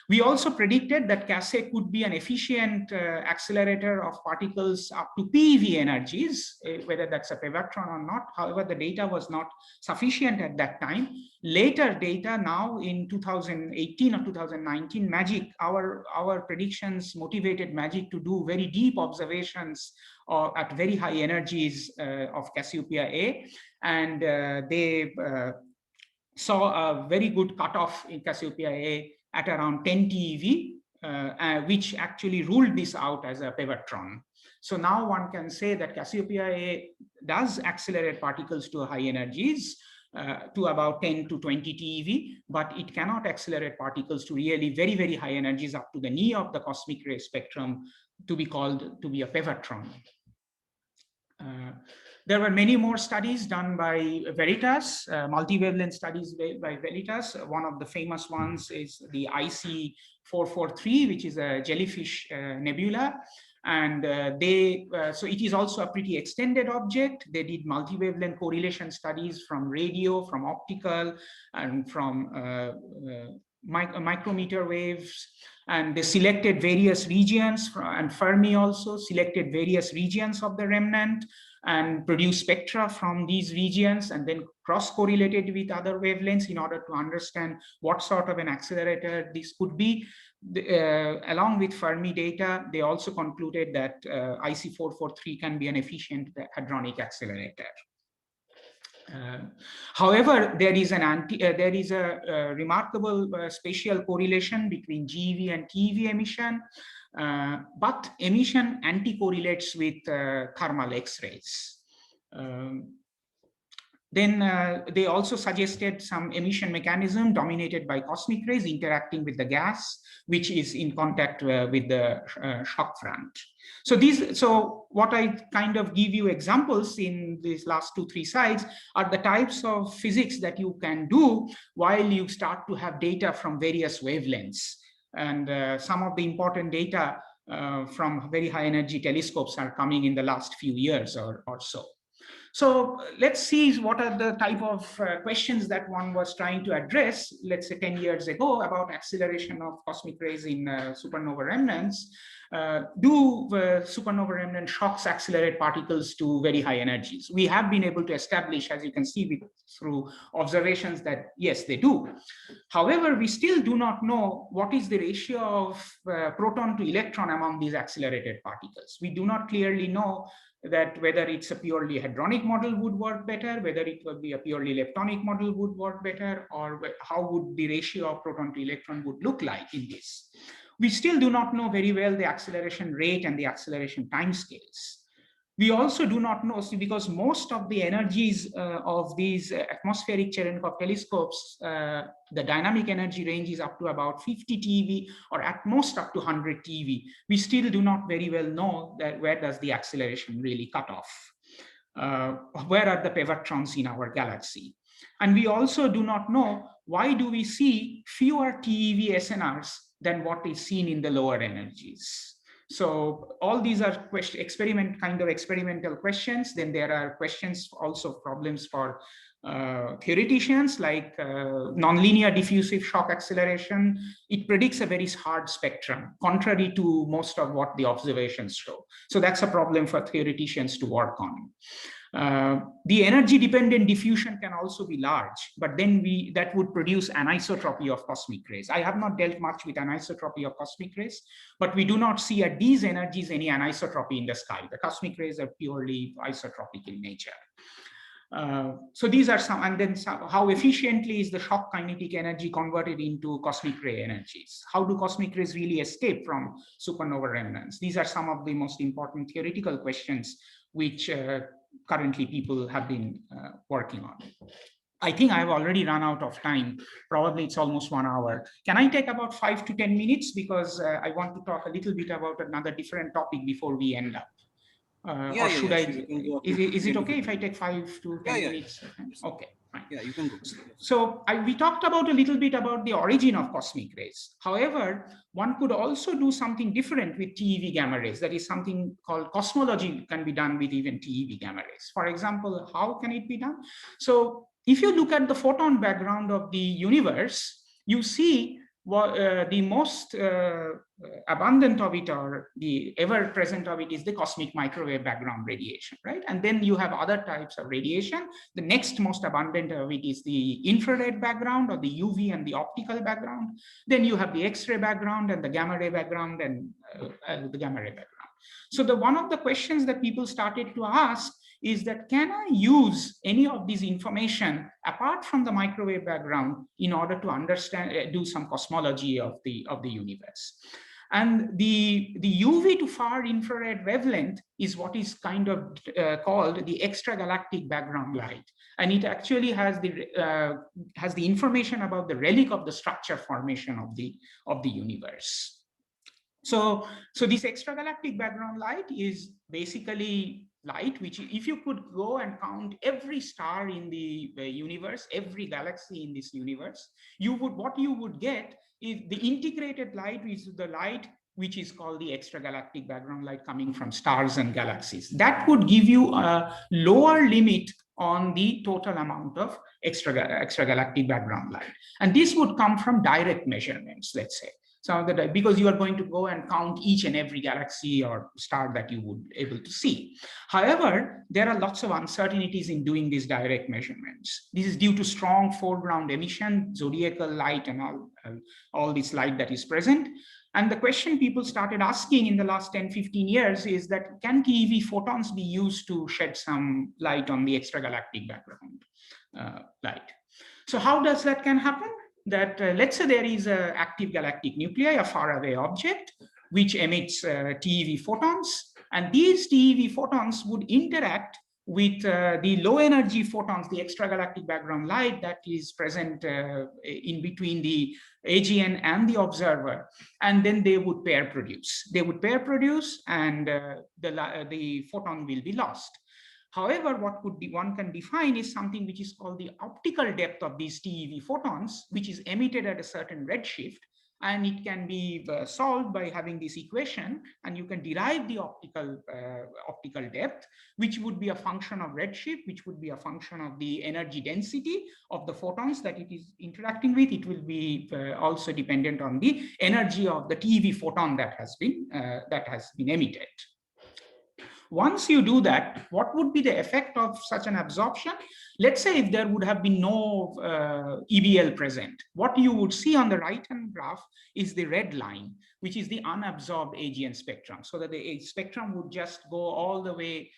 We also predicted that Hesse could be an efficient accelerator of particles up to PeV energies, whether that's a Pevatron or not. However, the data was not sufficient at that time. Later data now in 2018 or 2019, MAGIC, our predictions motivated MAGIC to do very deep observations at very high energies of Cassiopeia A. And they saw a very good cutoff in Cassiopeia A at around 10 TeV, which actually ruled this out as a Pevatron. So now one can say that Cassiopeia A does accelerate particles to high energies, to about 10 to 20 TeV, but it cannot accelerate particles to really very, very high energies up to the knee of the cosmic ray spectrum to be called to be a Pevatron. There were many more studies done by Veritas, multi-wavelength studies by Veritas. One of the famous ones is the IC443, which is a Jellyfish Nebula. And so it is also a pretty extended object. They did multi-wavelength correlation studies from radio, from optical, and from micrometer waves. And they selected various regions, and Fermi also selected various regions of the remnant and produced spectra from these regions, and then cross-correlated with other wavelengths in order to understand what sort of an accelerator this could be. Along with Fermi data, they also concluded that IC443 can be an efficient hadronic accelerator. However, there is a remarkable spatial correlation between GeV and TeV emission, but emission anti-correlates with thermal X-rays. Then they also suggested some emission mechanism dominated by cosmic rays interacting with the gas, which is in contact with the shock front. So what I kind of give you examples in these last 2-3 slides are the types of physics that you can do while you start to have data from various wavelengths. And some of the important data from very high energy telescopes are coming in the last few years or so. So let's see what are the type of questions that one was trying to address, let's say 10 years ago, about acceleration of cosmic rays in supernova remnants. Do supernova remnant shocks accelerate particles to very high energies? We have been able to establish, as you can see through observations, that yes, they do. However, we still do not know what is the ratio of proton to electron among these accelerated particles. We do not clearly know that whether it's a purely hadronic model would work better, whether it would be a purely leptonic model would work better, or how would the ratio of proton to electron would look like in this. We still do not know very well the acceleration rate and the acceleration timescales. We also do not know, because most of the energies of these atmospheric Cherenkov telescopes, the dynamic energy range is up to about 50 TeV or at most up to 100 TeV. We still do not very well know that where does the acceleration really cut off. Where are the Pevatrons in our galaxy? And we also do not know why do we see fewer TeV SNRs than what is seen in the lower energies. So all these are experimental questions. Then there are questions, also problems for theoreticians, like nonlinear diffusive shock acceleration. It predicts a very hard spectrum, contrary to most of what the observations show. So that's a problem for theoreticians to work on. The energy-dependent diffusion can also be large, but then that would produce anisotropy of cosmic rays. I have not dealt much with anisotropy of cosmic rays, but we do not see at these energies any anisotropy in the sky. The cosmic rays are purely isotropic in nature. So these are some, and then how efficiently is the shock kinetic energy converted into cosmic ray energies? How do cosmic rays really escape from supernova remnants? These are some of the most important theoretical questions which currently people have been working on. I think I've already run out of time. Probably it's almost 1 hour. Can I take about 5 to 10 minutes? Because I want to talk a little bit about another different topic before we end up. Or should I? Is it okay if I take 5 to 10 minutes? Okay, fine. Yeah, you can go. So we talked about a little bit about the origin of cosmic rays. However, one could also do something different with TeV gamma rays. That is something called cosmology can be done with even TeV gamma rays. For example, how can it be done? So if you look at the photon background of the universe, you see the most abundant of it, or the ever present of it, is the cosmic microwave background radiation, right? And then you have other types of radiation. The next most abundant of it is the infrared background, or the UV and the optical background. Then you have the X-ray background and the gamma ray background, and the gamma ray background. So one of the questions that people started to ask is that, can I use any of this information apart from the microwave background in order to understand, do some cosmology of the universe? And the UV to far infrared wavelength is what is kind of called the extragalactic background light, and it actually has the information about the relic of the structure formation of the universe. So this extragalactic background light is basically light which, if you could go and count every star in the universe, every galaxy in this universe, what you would get is the integrated light, which is the light which is called the extragalactic background light coming from stars and galaxies. That would give you a lower limit on the total amount of extragalactic background light. And this would come from direct measurements, let's say. So that, because you are going to go and count each and every galaxy or star that you would be able to see. However, there are lots of uncertainties in doing these direct measurements. This is due to strong foreground emission, zodiacal light, and all this light that is present. And the question people started asking in the last 10, 15 years is that, can TeV photons be used to shed some light on the extragalactic background light? So how does that can happen? That let's say there is an active galactic nuclei, a faraway object, which emits TeV photons, and these TeV photons would interact with the low energy photons, the extragalactic background light that is present in between the AGN and the observer, and then they would pair produce. They would pair produce, and the photon will be lost. However, what one can define is something which is called the optical depth of these TeV photons, which is emitted at a certain redshift, and it can be solved by having this equation, and you can derive the optical depth, which would be a function of redshift, which would be a function of the energy density of the photons that it is interacting with. It will be also dependent on the energy of the TeV photon that has been emitted. Once you do that, what would be the effect of such an absorption? Let's say if there would have been no EBL present, what you would see on the right-hand graph is the red line, which is the unabsorbed AGN spectrum. So that the spectrum would just go all the way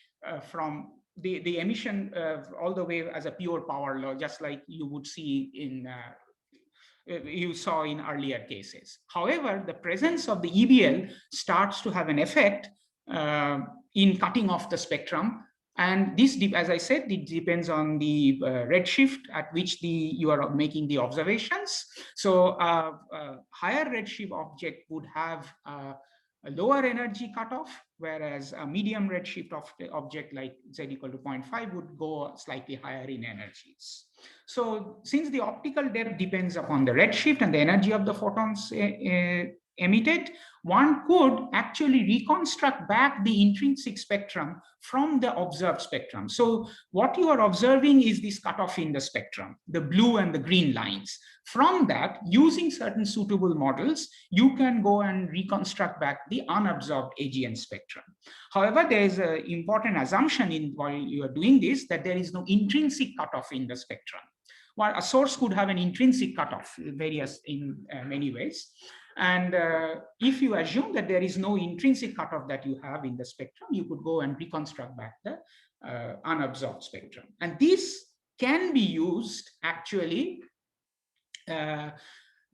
from the emission all the way as a pure power law, just like you would see in you saw in earlier cases. However, the presence of the EBL starts to have an effect in cutting off the spectrum, and this, as I said, it depends on the redshift at which you are making the observations. So a higher redshift object would have a lower energy cutoff, whereas a medium redshift object like Z equal to 0.5 would go slightly higher in energies. So since the optical depth depends upon the redshift and the energy of the photons emitted, one could actually reconstruct back the intrinsic spectrum from the observed spectrum. So what you are observing is this cutoff in the spectrum, the blue and the green lines. From that, using certain suitable models, you can go and reconstruct back the unabsorbed AGN spectrum. However, there is an important assumption while you are doing this, that there is no intrinsic cutoff in the spectrum. While a source could have an intrinsic cutoff, various in many ways. And if you assume that there is no intrinsic cutoff that you have in the spectrum, you could go and reconstruct back the unabsorbed spectrum. And this can be used actually,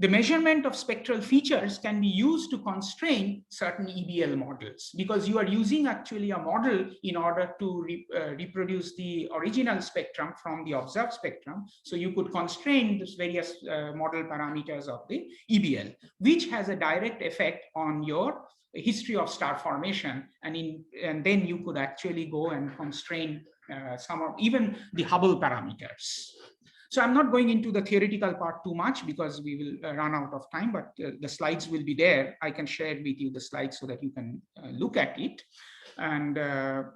the measurement of spectral features can be used to constrain certain EBL models, because you are using actually a model in order to reproduce the original spectrum from the observed spectrum. So you could constrain these various model parameters of the EBL, which has a direct effect on your history of star formation, and then you could actually go and constrain some of even the Hubble parameters. So I'm not going into the theoretical part too much because we will run out of time, but the slides will be there. I can share with you the slides so that you can look at it. And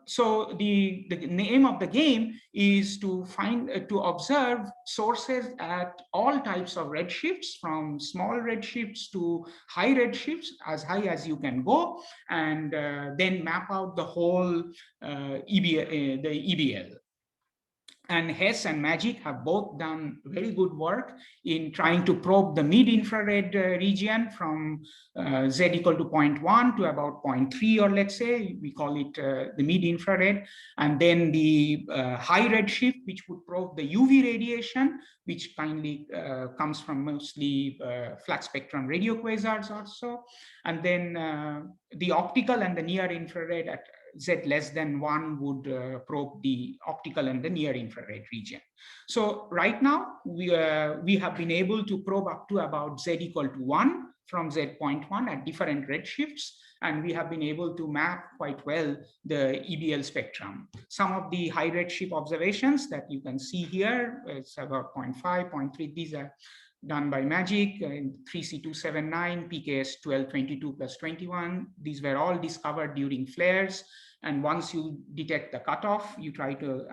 so the name of the game is to observe sources at all types of redshifts, from small redshifts to high redshifts, as high as you can go, and then map out the whole EBL. And Hesse and Magic have both done very good work in trying to probe the mid-infrared region from Z equal to 0.1 to about 0.3, or let's say, we call it the mid-infrared. And then the high redshift, which would probe the UV radiation, which kindly comes from mostly flat spectrum radio quasars also. And then the optical and the near infrared at Z less than 1 would probe the optical and the near infrared region. So right now, we have been able to probe up to about Z equal to 1 from Z.1 at different redshifts, and we have been able to map quite well the EBL spectrum. Some of the high redshift observations that you can see here, it's about 0.5, 0.3, these are done by Magic in 3C279, PKS 1222 plus 21. These were all discovered during flares. And once you detect the cutoff, you try to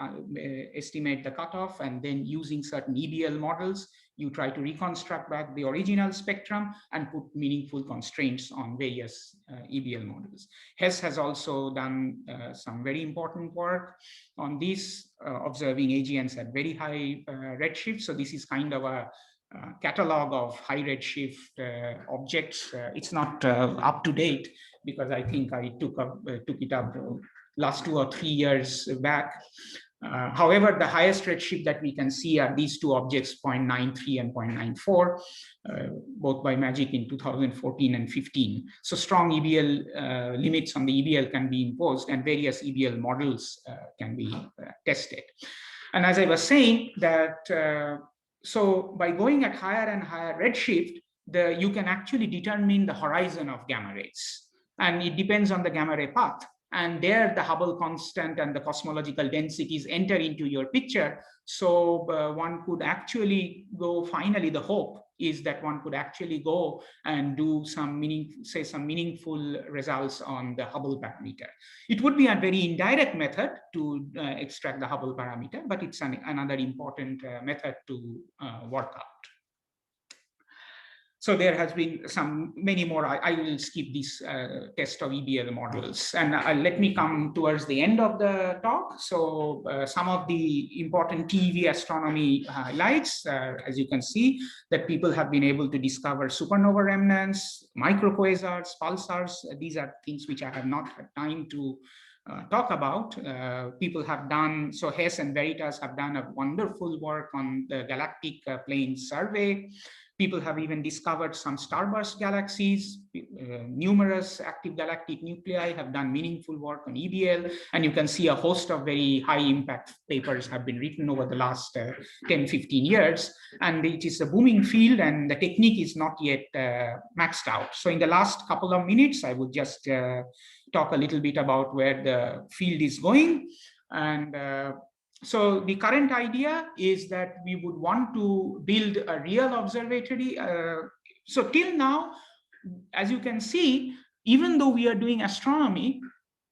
estimate the cutoff, and then using certain EBL models, you try to reconstruct back the original spectrum and put meaningful constraints on various EBL models. Hesse has also done some very important work on this, observing AGNs at very high redshift. So this is kind of a catalog of high redshift objects. It's not up to date because I think I took it up last 2 or 3 years back. However, the highest redshift that we can see are these two objects, 0.93 and 0.94, both by Magic in 2014 and 15. So strong EBL limits on the EBL can be imposed, and various EBL models can be tested. And as I was saying, that so by going at higher and higher redshift, you can actually determine the horizon of gamma rays, and it depends on the gamma ray path. And there the Hubble constant and the cosmological densities enter into your picture. So one could actually go, finally the hope is that one could actually go and do some meaningful results on the Hubble parameter. It would be a very indirect method to extract the Hubble parameter, but it's another important method to work out. So there has been many more. I will skip this test of EBL models, and let me come towards the end of the talk. So some of the important TeV astronomy highlights, as you can see, that people have been able to discover supernova remnants, microquasars, pulsars. These are things which I have not had time to talk about. People have done, so Hesse and Veritas have done a wonderful work on the galactic plane survey. People have even discovered some starburst galaxies. Numerous active galactic nuclei have done meaningful work on EBL. And you can see a host of very high impact papers have been written over the last 10, 15 years. And it is a booming field, and the technique is not yet maxed out. So in the last couple of minutes, I would just talk a little bit about where the field is going. And so the current idea is that we would want to build a real observatory. So till now, as you can see, even though we are doing astronomy,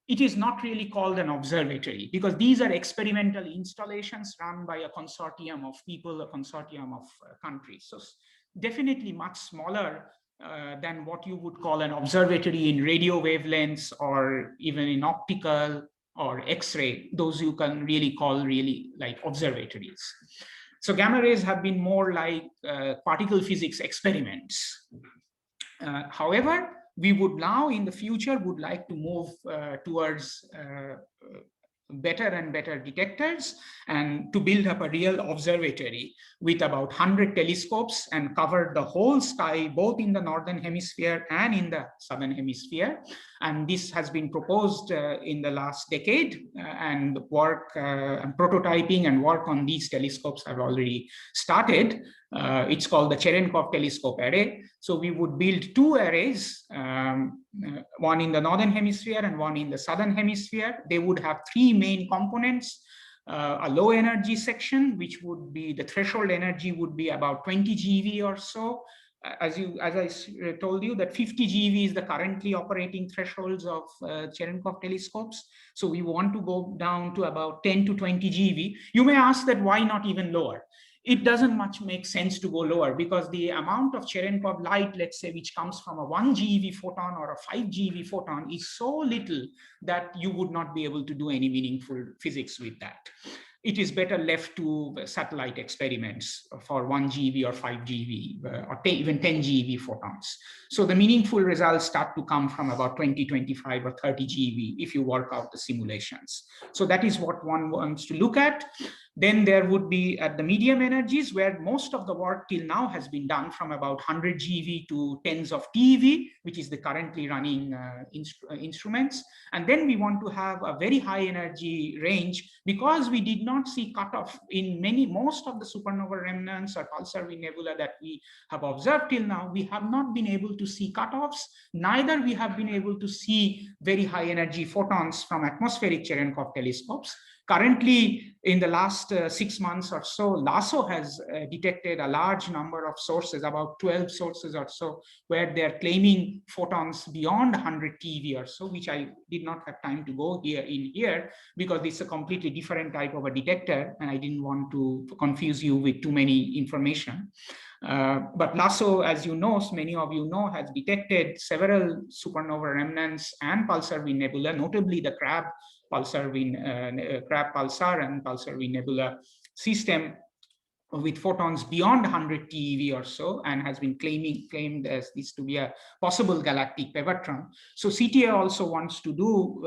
it is not really called an observatory because these are experimental installations run by a consortium of people, a consortium of countries. So definitely much smaller than what you would call an observatory in radio wavelengths or even in optical or X-ray. Those you can really call like observatories. So gamma rays have been more like particle physics experiments. However, we would now in the future would like to move towards better and better detectors and to build up a real observatory with about 100 telescopes and cover the whole sky, both in the northern hemisphere and in the southern hemisphere. And this has been proposed in the last decade, and work and prototyping and work on these telescopes have already started. It's called the Cherenkov telescope array. So we would build two arrays, one in the northern hemisphere and one in the southern hemisphere. They would have three main components. a low energy section, which would be the threshold energy would be about 20 GeV or so. As I told you, that 50 GeV is the currently operating thresholds of Cherenkov telescopes. So we want to go down to about 10 to 20 GeV. You may ask that why not even lower? It doesn't much make sense to go lower, because the amount of Cherenkov light, let's say, which comes from a 1 GeV photon or a 5 GeV photon is so little that you would not be able to do any meaningful physics with that. It is better left to satellite experiments for 1 GeV or 5 GeV or even 10 GeV photons. So the meaningful results start to come from about 20, 25 or 30 GeV if you work out the simulations. So that is what one wants to look at. Then there would be at the medium energies, where most of the work till now has been done, from about 100 GeV to tens of TeV, which is the currently running instruments. And then we want to have a very high energy range, because we did not see cutoff in most of the supernova remnants or pulsar nebula that we have observed till now. We have not been able to see cutoffs, neither we have been able to see very high energy photons from atmospheric Cherenkov telescopes. Currently, in the last 6 months or so, LASO has detected a large number of sources, about 12 sources or so, where they're claiming photons beyond 100 TeV or so, which I did not have time to go here because it's a completely different type of a detector, and I didn't want to confuse you with too many information. But LASO, as you know, many of you know, has detected several supernova remnants and pulsar nebula, notably the Crab pulsar and pulsar nebula system with photons beyond 100 TeV or so, and has been claimed as this to be a possible galactic pevatron. So CTA also wants to do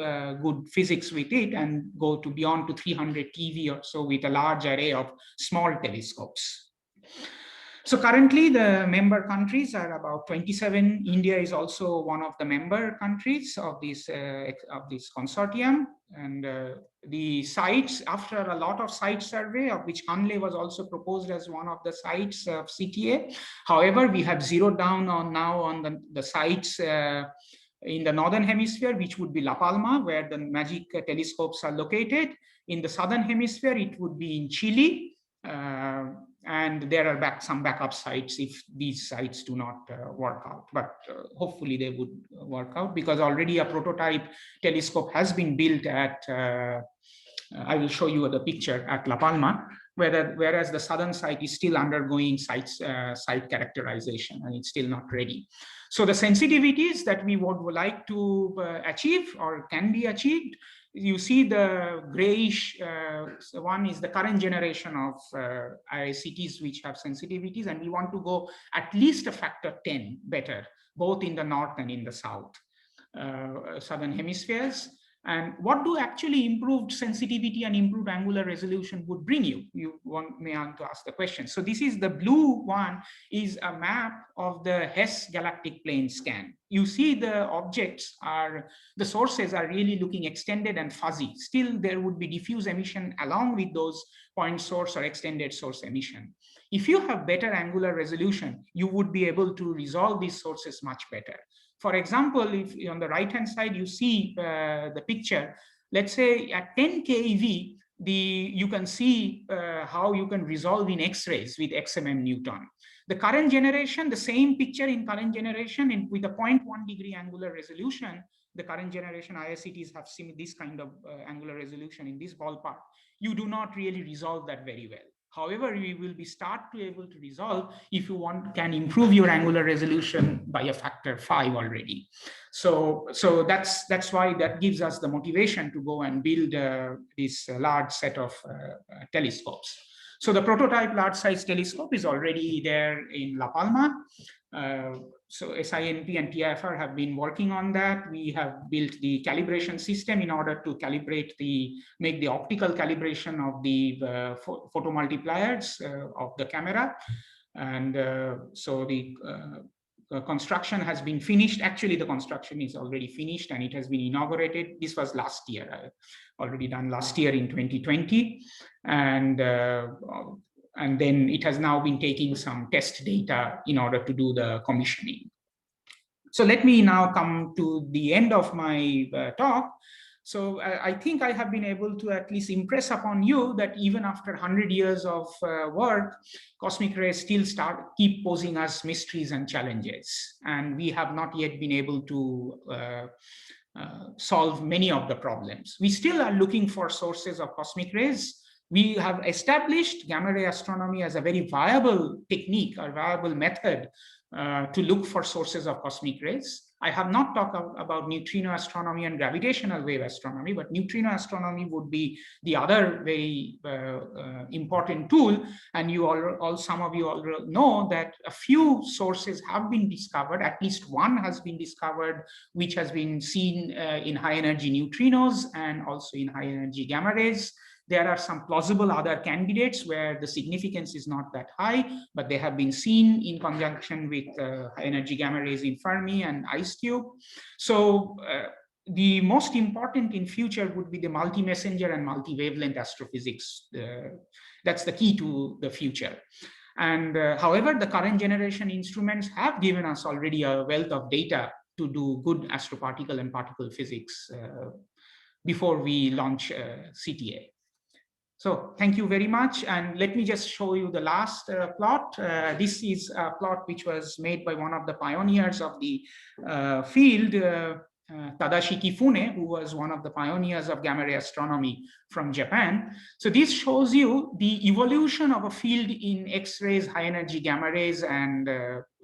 good physics with it and go to beyond to 300 TeV or so with a large array of small telescopes. So currently the member countries are about 27. India is also one of the member countries of this consortium. And the sites, after a lot of site survey, of which Hanle was also proposed as one of the sites of CTA. However, we have zeroed down on the sites in the northern hemisphere, which would be La Palma, where the MAGIC telescopes are located. In the southern hemisphere, it would be in Chile. And there are some backup sites if these sites do not work out, but hopefully they would work out, because already a prototype telescope has been built at, I will show you the picture, at La Palma, whereas the southern site is still undergoing site characterization, and it's still not ready. So the sensitivities that we would like to achieve or can be achieved, you see the grayish one is the current generation of ICTs which have sensitivities, and we want to go at least a factor 10 better, both in the north and in the south, southern hemispheres. And what do actually improved sensitivity and improved angular resolution would bring you? You may want to ask the question. So this is the blue one, is a map of the Hesse galactic plane scan. You see the objects are, the sources are really looking extended and fuzzy. Still, there would be diffuse emission along with those point source or extended source emission. If you have better angular resolution, you would be able to resolve these sources much better. For example, if on the right-hand side, you see the picture, let's say at 10 keV, you can see how you can resolve in X-rays with XMM Newton. The current generation, the same picture in current generation with a 0.1 degree angular resolution, the current generation ISCTs have seen this kind of angular resolution in this ballpark. You do not really resolve that very well. However, we will be able to resolve if you can improve your angular resolution by a factor 5 already. So that's why that gives us the motivation to go and build this large set of telescopes. So the prototype large size telescope is already there in La Palma. So SINP and TIFR have been working on that. We have built the calibration system in order to make the optical calibration of the photomultipliers of the camera. And so the construction has been finished. Actually, the construction is already finished and it has been inaugurated. This was last year, already done last year in 2020. And then it has now been taking some test data in order to do the commissioning. So let me now come to the end of my talk. So I think I have been able to at least impress upon you that even after 100 years of work, cosmic rays still keep posing us mysteries and challenges. And we have not yet been able to solve many of the problems. We still are looking for sources of cosmic rays. We have established gamma ray astronomy as a very viable technique or viable method to look for sources of cosmic rays. I have not talked about neutrino astronomy and gravitational wave astronomy, but neutrino astronomy would be the other very important tool. And some of you already know that a few sources have been discovered. At least one has been discovered, which has been seen in high energy neutrinos and also in high energy gamma rays. There are some plausible other candidates where the significance is not that high, but they have been seen in conjunction with high energy gamma rays in Fermi and IceCube. So the most important in future would be the multi-messenger and multi-wavelength astrophysics. That's the key to the future. And however, the current generation instruments have given us already a wealth of data to do good astroparticle and particle physics before we launch CTA. So thank you very much. And let me just show you the last plot. This is a plot which was made by one of the pioneers of the field, Tadashi Kifune, who was one of the pioneers of gamma ray astronomy from Japan. So this shows you the evolution of a field in X-rays, high energy gamma rays, and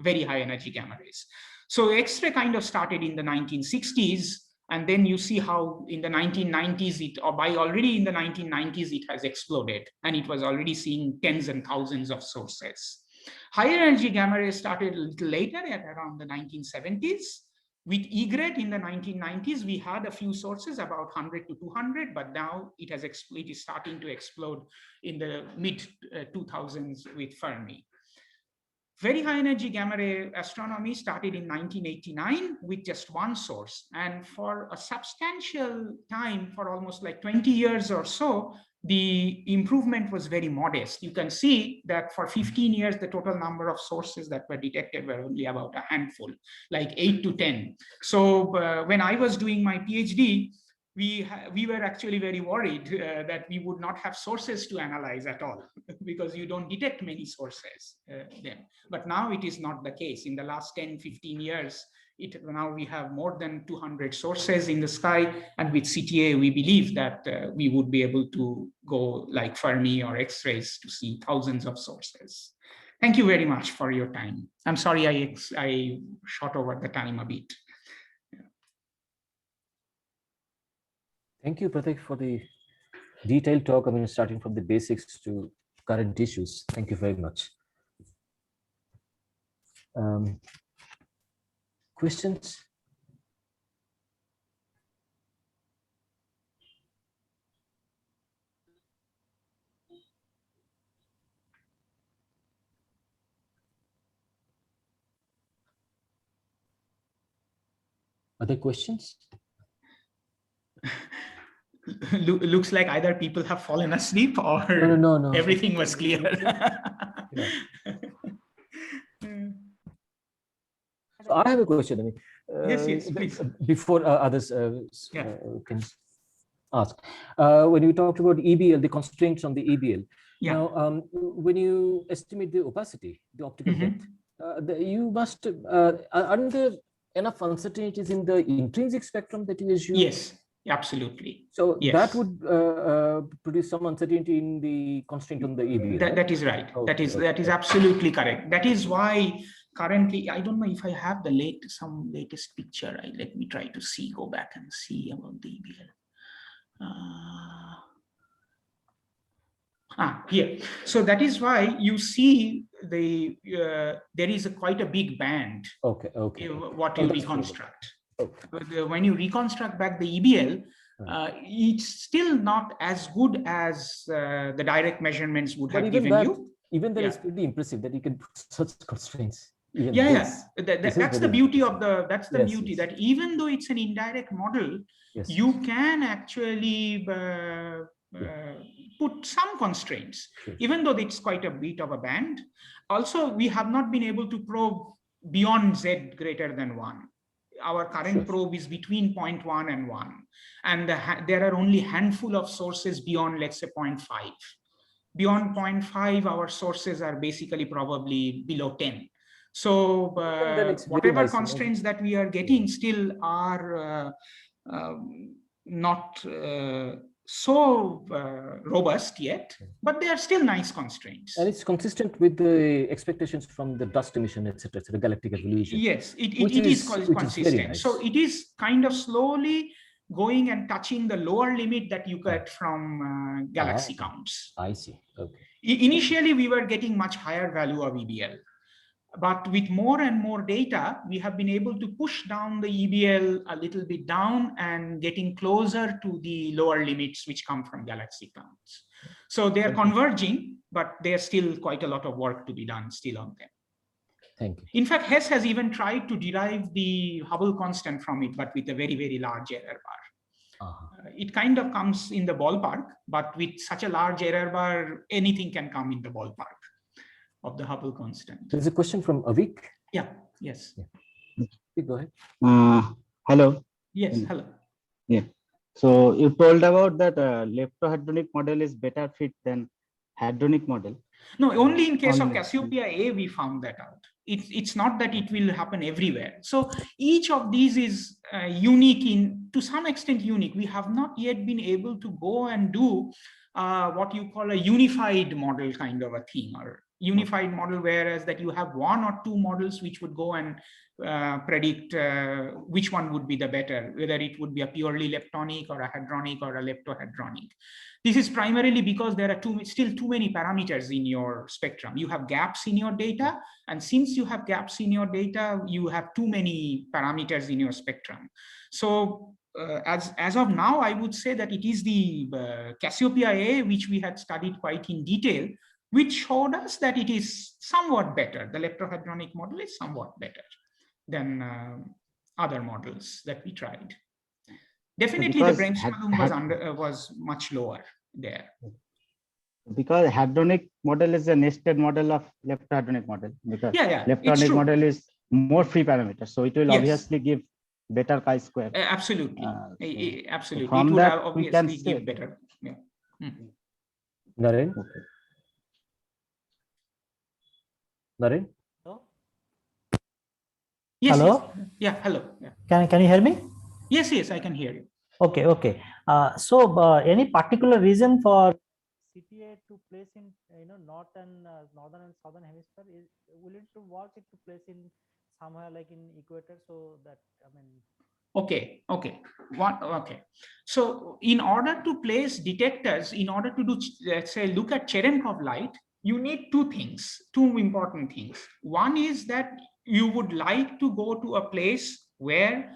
very high energy gamma rays. So X-ray kind of started in the 1960s. And then you see how in the 1990s, already in the 1990s, it has exploded. And it was already seeing tens and thousands of sources. Higher energy gamma rays started a little later at around the 1970s. With E-grade in the 1990s, we had a few sources, about 100 to 200, but now it is starting to explode in the mid-2000s with Fermi. Very high energy gamma ray astronomy started in 1989 with just one source. And for a substantial time, for almost like 20 years or so, the improvement was very modest. You can see that for 15 years, the total number of sources that were detected were only about a handful, like 8 to 10. So when I was doing my PhD, we were actually very worried that we would not have sources to analyze at all because you don't detect many sources then. But now it is not the case. In the last 10, 15 years, now we have more than 200 sources in the sky. And with CTA, we believe that we would be able to go like Fermi or X-rays to see thousands of sources. Thank you very much for your time. I'm sorry I shot over the time a bit. Thank you, Pratik, for the detailed talk. I mean, starting from the basics to current issues. Thank you very much. Questions? Other questions? Looks like either people have fallen asleep or no. Everything was clear. Yeah. So I have a question. I mean, yes, please. Before others can ask, when you talked about EBL, the constraints on the EBL. Yeah. Now, when you estimate the opacity, the optical depth, you must aren't there enough uncertainties in the intrinsic spectrum that you assume? Yes, absolutely. So yes. that would produce some uncertainty in the constraint on the EBL. That is right. Okay, that is absolutely correct. That is why currently, I don't know if I have the some latest picture. Let me try to go back and see about the EBL. Here. So that is why you see there is quite a big band. Okay. What you reconstruct. Okay. When you reconstruct back the EBL, it's still not as good as the direct measurements would have given you. Even that is pretty impressive that you can put such constraints. That's the beauty of beauty that even though it's an indirect model, you can actually put some constraints, even though it's quite a bit of a band. Also, we have not been able to probe beyond Z greater than 1. our current probe is between 0.1 and 1. And there are only handful of sources beyond, let's say, 0.5. Beyond 0.5, our sources are basically probably below 10. So whatever constraints that we are getting still are not so robust yet, but they are still nice constraints. And it's consistent with the expectations from the dust emission, etc., galactic evolution. Yes, it is consistent. Nice. So it is kind of slowly going and touching the lower limit that you get from galaxy counts. I see. Okay. Initially, we were getting much higher value of EBL. But with more and more data, we have been able to push down the EBL a little bit down and getting closer to the lower limits which come from galaxy counts. So they are converging, but there's still quite a lot of work to be done still on them. Thank you. In fact, Hesse has even tried to derive the Hubble constant from it, but with a very, very large error bar. It kind of comes in the ballpark, but with such a large error bar, anything can come in the ballpark of the Hubble constant. There's a question from Avik. Yeah, yes. Yeah. Go ahead. Hello. Yes, hello. Yeah. So you told about that leptohadronic model is better fit than hadronic model. No, only in case of Cassiopeia A, we found that out. It's not that it will happen everywhere. So each of these is unique to some extent unique. We have not yet been able to go and do what you call a unified model kind of a thing, or unified model, whereas that you have one or two models which would go and predict which one would be the better, whether it would be a purely leptonic or a hadronic or a leptohadronic. This is primarily because there are still too many parameters in your spectrum. You have gaps in your data, and since you have gaps in your data, you have too many parameters in your spectrum. So as of now, I would say that it is the Cassiopeia A, which we had studied quite in detail, which showed us that it is somewhat better. The leptohadronic model is somewhat better than other models that we tried. Definitely, the Bremsstrahlung was much lower there. Because hadronic model is a nested model of leptohadronic model. Because leptonic model is more free parameters, so it will obviously give better chi-square. Absolutely, absolutely. From it would that, have obviously give better. Yeah. Naren? Naren? Yes. Hello? Yes. Yeah, hello. Yeah. Can you hear me? Yes, I can hear you. Okay. So any particular reason for CTA to place in northern and southern hemisphere? Will it to work it to place in somewhere like in equator, so that Okay. So in order to place detectors, in order to do, let's say, look at Cherenkov light, you need two important things. One is that you would like to go to a place where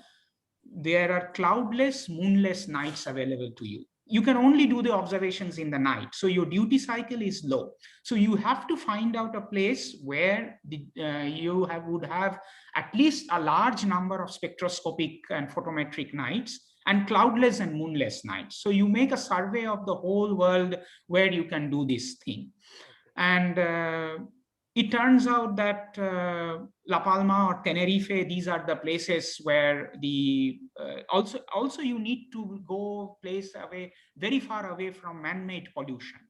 there are cloudless, moonless nights available to you. You can only do the observations in the night, so your duty cycle is low. So you have to find out a place where you would have at least a large number of spectroscopic and photometric nights and cloudless and moonless nights. So you make a survey of the whole world where you can do this thing. And it turns out that La Palma or Tenerife, these are the places where the also you need to go very far away from man-made pollution,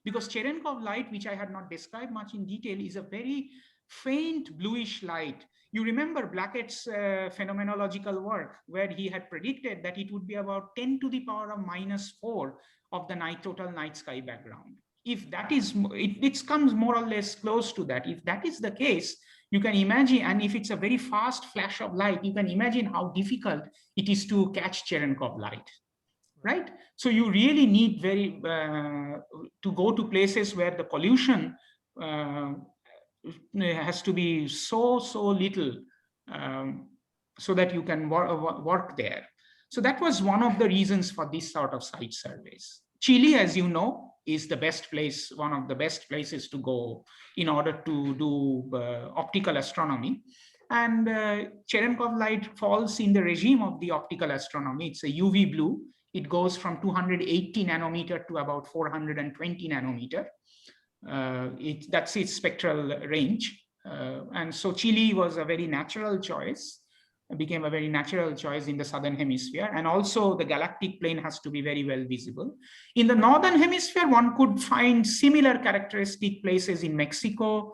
because Cherenkov light, which I had not described much in detail, is a very faint bluish light. You remember Blackett's phenomenological work, where he had predicted that it would be about 10 to the power of -4 of the total night sky background. If that is, it comes more or less close to that. If that is the case, you can imagine, and if it's a very fast flash of light, you can imagine how difficult it is to catch Cherenkov light, right? So you really need to go to places where the pollution has to be so little, so that you can work there. So that was one of the reasons for this sort of site surveys. Chile, as you know, is the best place, one of the best places to go in order to do optical astronomy. And Cherenkov light falls in the regime of the optical astronomy. It's a UV blue. It goes from 280 nanometer to about 420 nanometer. That's its spectral range. And so Chile was a very natural choice. became a very natural choice in the southern hemisphere. And also the galactic plane has to be very well visible. In the northern hemisphere, one could find similar characteristic places in Mexico.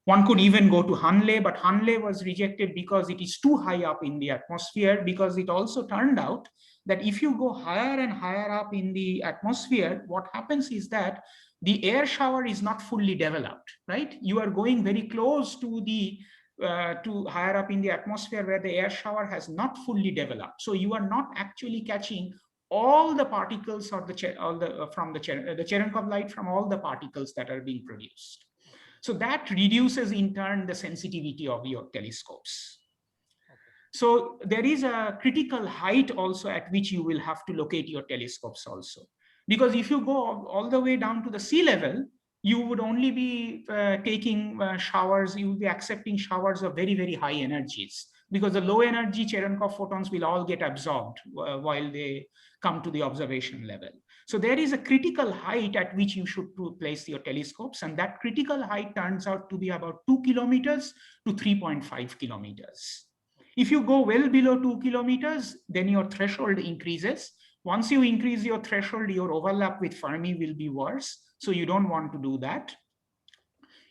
One could even go to Hanle, but Hanle was rejected because it is too high up in the atmosphere, because it also turned out that if you go higher and higher up in the atmosphere, what happens is that the air shower is not fully developed, right? You are going very close to the to higher up in the atmosphere where the air shower has not fully developed. So you are not actually catching all the particles or from the Cherenkov light from all the particles that are being produced. So that reduces in turn the sensitivity of your telescopes. So there is a critical height also at which you will have to locate your telescopes also. Because if you go all the way down to the sea level, you would only be taking showers, you will be accepting showers of very, very high energies, because the low energy Cherenkov photons will all get absorbed while they come to the observation level. So there is a critical height at which you should place your telescopes, and that critical height turns out to be about 2 kilometers to 3.5 kilometers. If you go well below 2 kilometers, then your threshold increases. Once you increase your threshold, your overlap with Fermi will be worse. So you don't want to do that.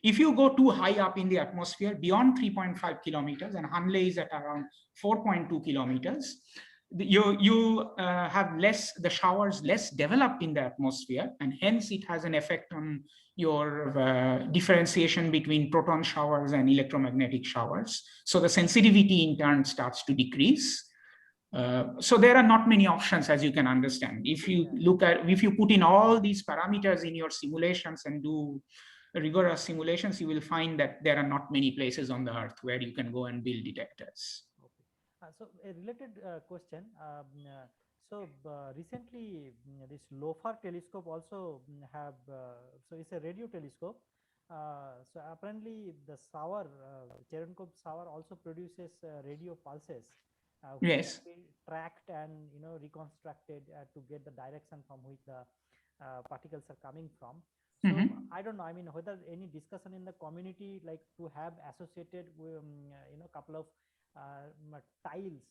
If you go too high up in the atmosphere, beyond 3.5 kilometers, and Hanle is at around 4.2 kilometers, you have the showers less developed in the atmosphere, and hence it has an effect on your differentiation between proton showers and electromagnetic showers. So the sensitivity in turn starts to decrease. So there are not many options, as you can understand. If you if you put in all these parameters in your simulations and do rigorous simulations, you will find that there are not many places on the Earth where you can go and build detectors. So a related question. Recently this LOFAR telescope also have, so it's a radio telescope. So apparently the shower, Cherenkov shower also produces radio pulses, which yes, can be tracked and reconstructed to get the direction from which the particles are coming from. So I don't know, I mean, whether any discussion in the community like to have associated with couple of tiles,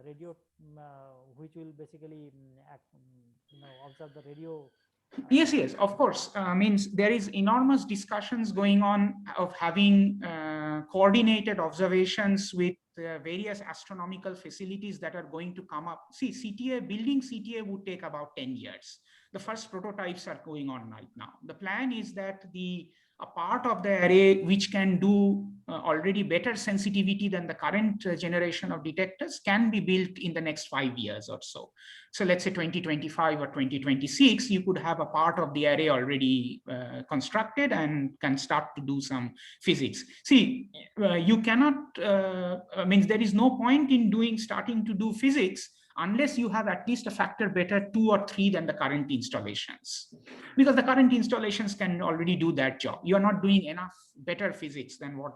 radio, which will basically observe the radio. Yes, yes, of course. Means there is enormous discussions going on of having coordinated observations with various astronomical facilities that are going to come up. See, building CTA would take about 10 years. The first prototypes are going on right now. The plan is that a part of the array which can do already better sensitivity than the current generation of detectors can be built in the next 5 years or so. So let's say 2025 or 2026, you could have a part of the array already constructed and can start to do some physics. See, you cannot, means there is no point in starting to do physics unless you have at least a factor better 2 or 3 than the current installations. Because the current installations can already do that job. You are not doing enough better physics than what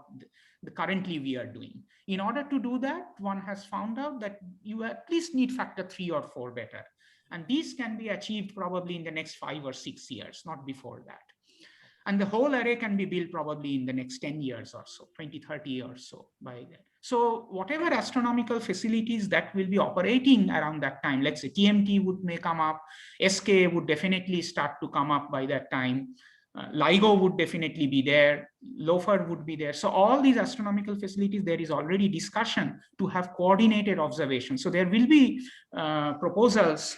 currently we are doing. In order to do that, one has found out that you at least need factor 3 or 4 better. And these can be achieved probably in the next 5 or 6 years, not before that. And the whole array can be built probably in the next 10 years or so, 2030 or so by then. So whatever astronomical facilities that will be operating around that time, let's say TMT may come up, SK would definitely start to come up by that time. LIGO would definitely be there, LOFAR would be there. So all these astronomical facilities, there is already discussion to have coordinated observations. So there will be proposals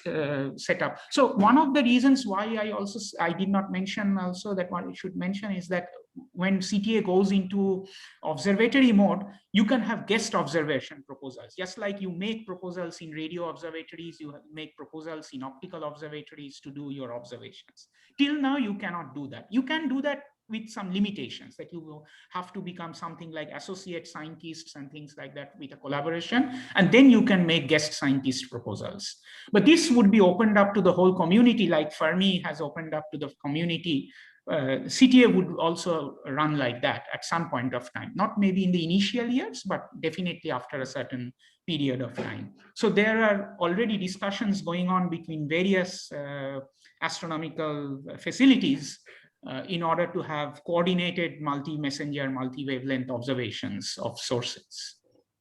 set up. So one of the reasons why I did not mention also that what I should mention is that when CTA goes into observatory mode, you can have guest observation proposals. Just like you make proposals in radio observatories, you make proposals in optical observatories to do your observations. Till now, you cannot do that. You can do that with some limitations, that you will have to become something like associate scientists and things like that with a collaboration, and then you can make guest scientist proposals. But this would be opened up to the whole community, like Fermi has opened up to the community. CTA would also run like that at some point of time, not maybe in the initial years, but definitely after a certain period of time. So there are already discussions going on between various astronomical facilities in order to have coordinated multi-messenger, multi-wavelength observations of sources.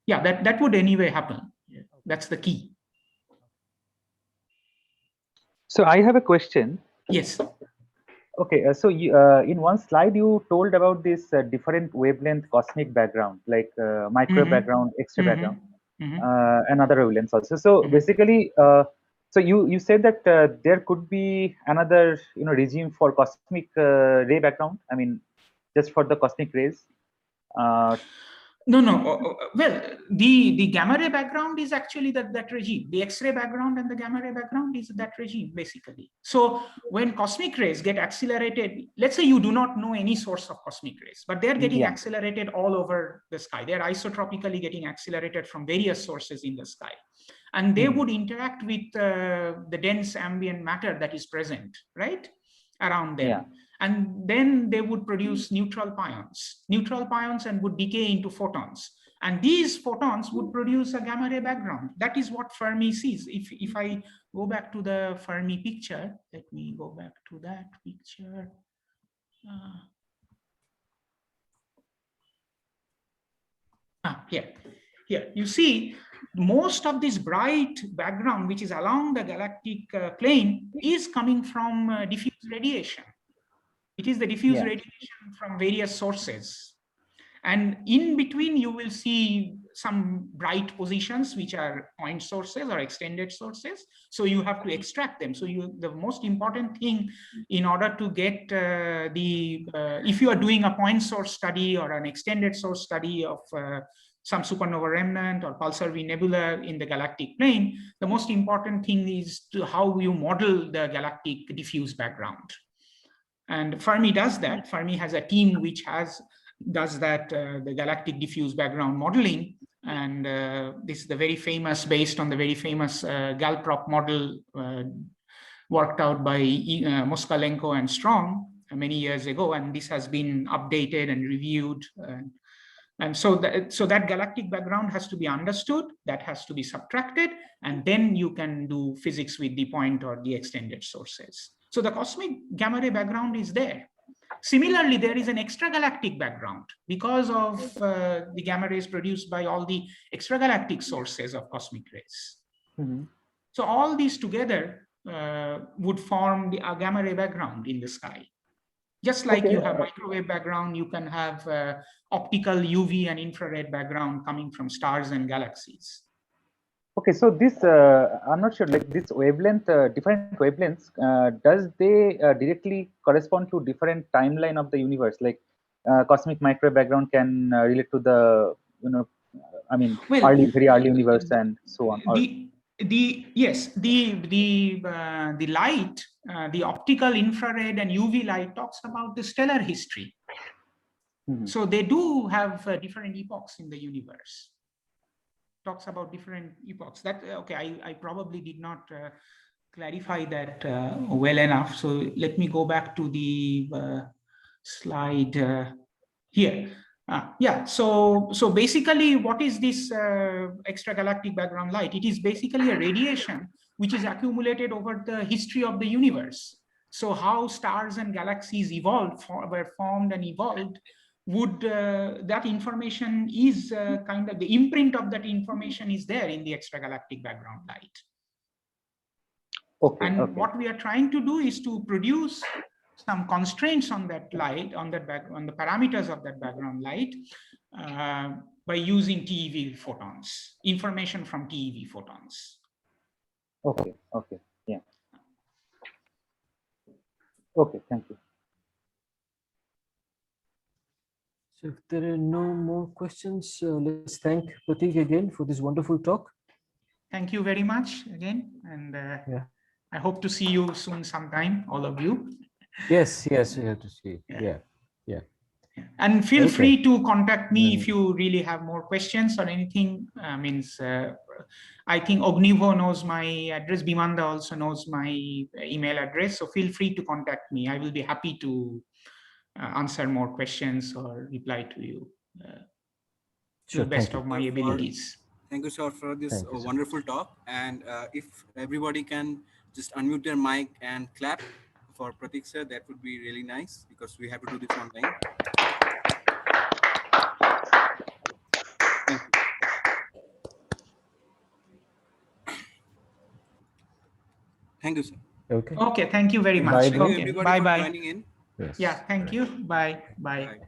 Yeah, that would anyway happen. Yeah, that's the key. So I have a question. Yes. Okay, so you, in one slide you told about this different wavelength cosmic background, like microwave background, X-ray background, and other wavelengths also. So basically, so you said that there could be another regime for cosmic ray background. I mean, just for the cosmic rays. No. Well, the gamma ray background is actually that regime. The X-ray background and the gamma ray background is that regime, basically. So when cosmic rays get accelerated, let's say you do not know any source of cosmic rays, but they're getting accelerated all over the sky. They're isotropically getting accelerated from various sources in the sky. And they would interact with the dense ambient matter that is present, right, around them. Yeah. And then they would produce neutral pions and would decay into photons. And these photons would produce a gamma ray background. That is what Fermi sees. If I go back to the Fermi picture, let me go back to that picture. Here, you see, most of this bright background, which is along the galactic plane, is coming from diffuse radiation. It is the diffuse radiation from various sources. And in between, you will see some bright positions, which are point sources or extended sources. So you have to extract them. So the most important thing in order to get if you are doing a point source study or an extended source study of some supernova remnant or pulsar V nebula in the galactic plane, the most important thing is how you model the galactic diffuse background. And Fermi does that. Fermi has a team which does that, the galactic diffuse background modeling. And this is the very famous, based on the very famous Galprop model worked out by Moskalenko and Strong many years ago. And this has been updated and reviewed. And so that galactic background has to be understood, that has to be subtracted, and then you can do physics with the point or the extended sources. So the cosmic gamma ray background is there. Similarly, there is an extragalactic background because of the gamma rays produced by all the extragalactic sources of cosmic rays. So all these together would form the gamma ray background in the sky. Just like you have microwave background, you can have optical UV and infrared background coming from stars and galaxies. Okay, so this, I'm not sure, like this wavelength, different wavelengths, does they directly correspond to different timeline of the universe? Like cosmic microwave background can relate to the, I mean, very early universe and so on. The light, the optical, infrared, and UV light talks about the stellar history. So they do have different epochs in the universe. Talks about different epochs. That I probably did not clarify that well enough. So let me go back to the slide here. So basically, what is this extragalactic background light? It is basically a radiation which is accumulated over the history of the universe. So how stars and galaxies evolved, were formed and evolved, would that information is kind of the imprint of that information is there in the extragalactic background light. What we are trying to do is to produce some constraints on that light, on the parameters of that background light, by using TeV photons, information from TeV photons. Okay, thank you. So if there are no more questions, let's thank Pratik again for this wonderful talk. Thank you very much again. And I hope to see you soon sometime, all of you. Yes, we have to see. Yeah. And feel free to contact me if you really have more questions or anything. I think Ognivo knows my address. Bimanda also knows my email address. So feel free to contact me. I will be happy to answer more questions or reply to you to the best of my abilities. Thank you, sir, for this wonderful talk. And if everybody can just unmute their mic and clap for Pratik, sir, that would be really nice, because we have to do this online. Thank you. Thank you, sir. Okay, thank you very much. Bye, Thank you Okay, everybody bye for bye. joining in. Yes. Yeah, thank you. Bye. Bye. Bye.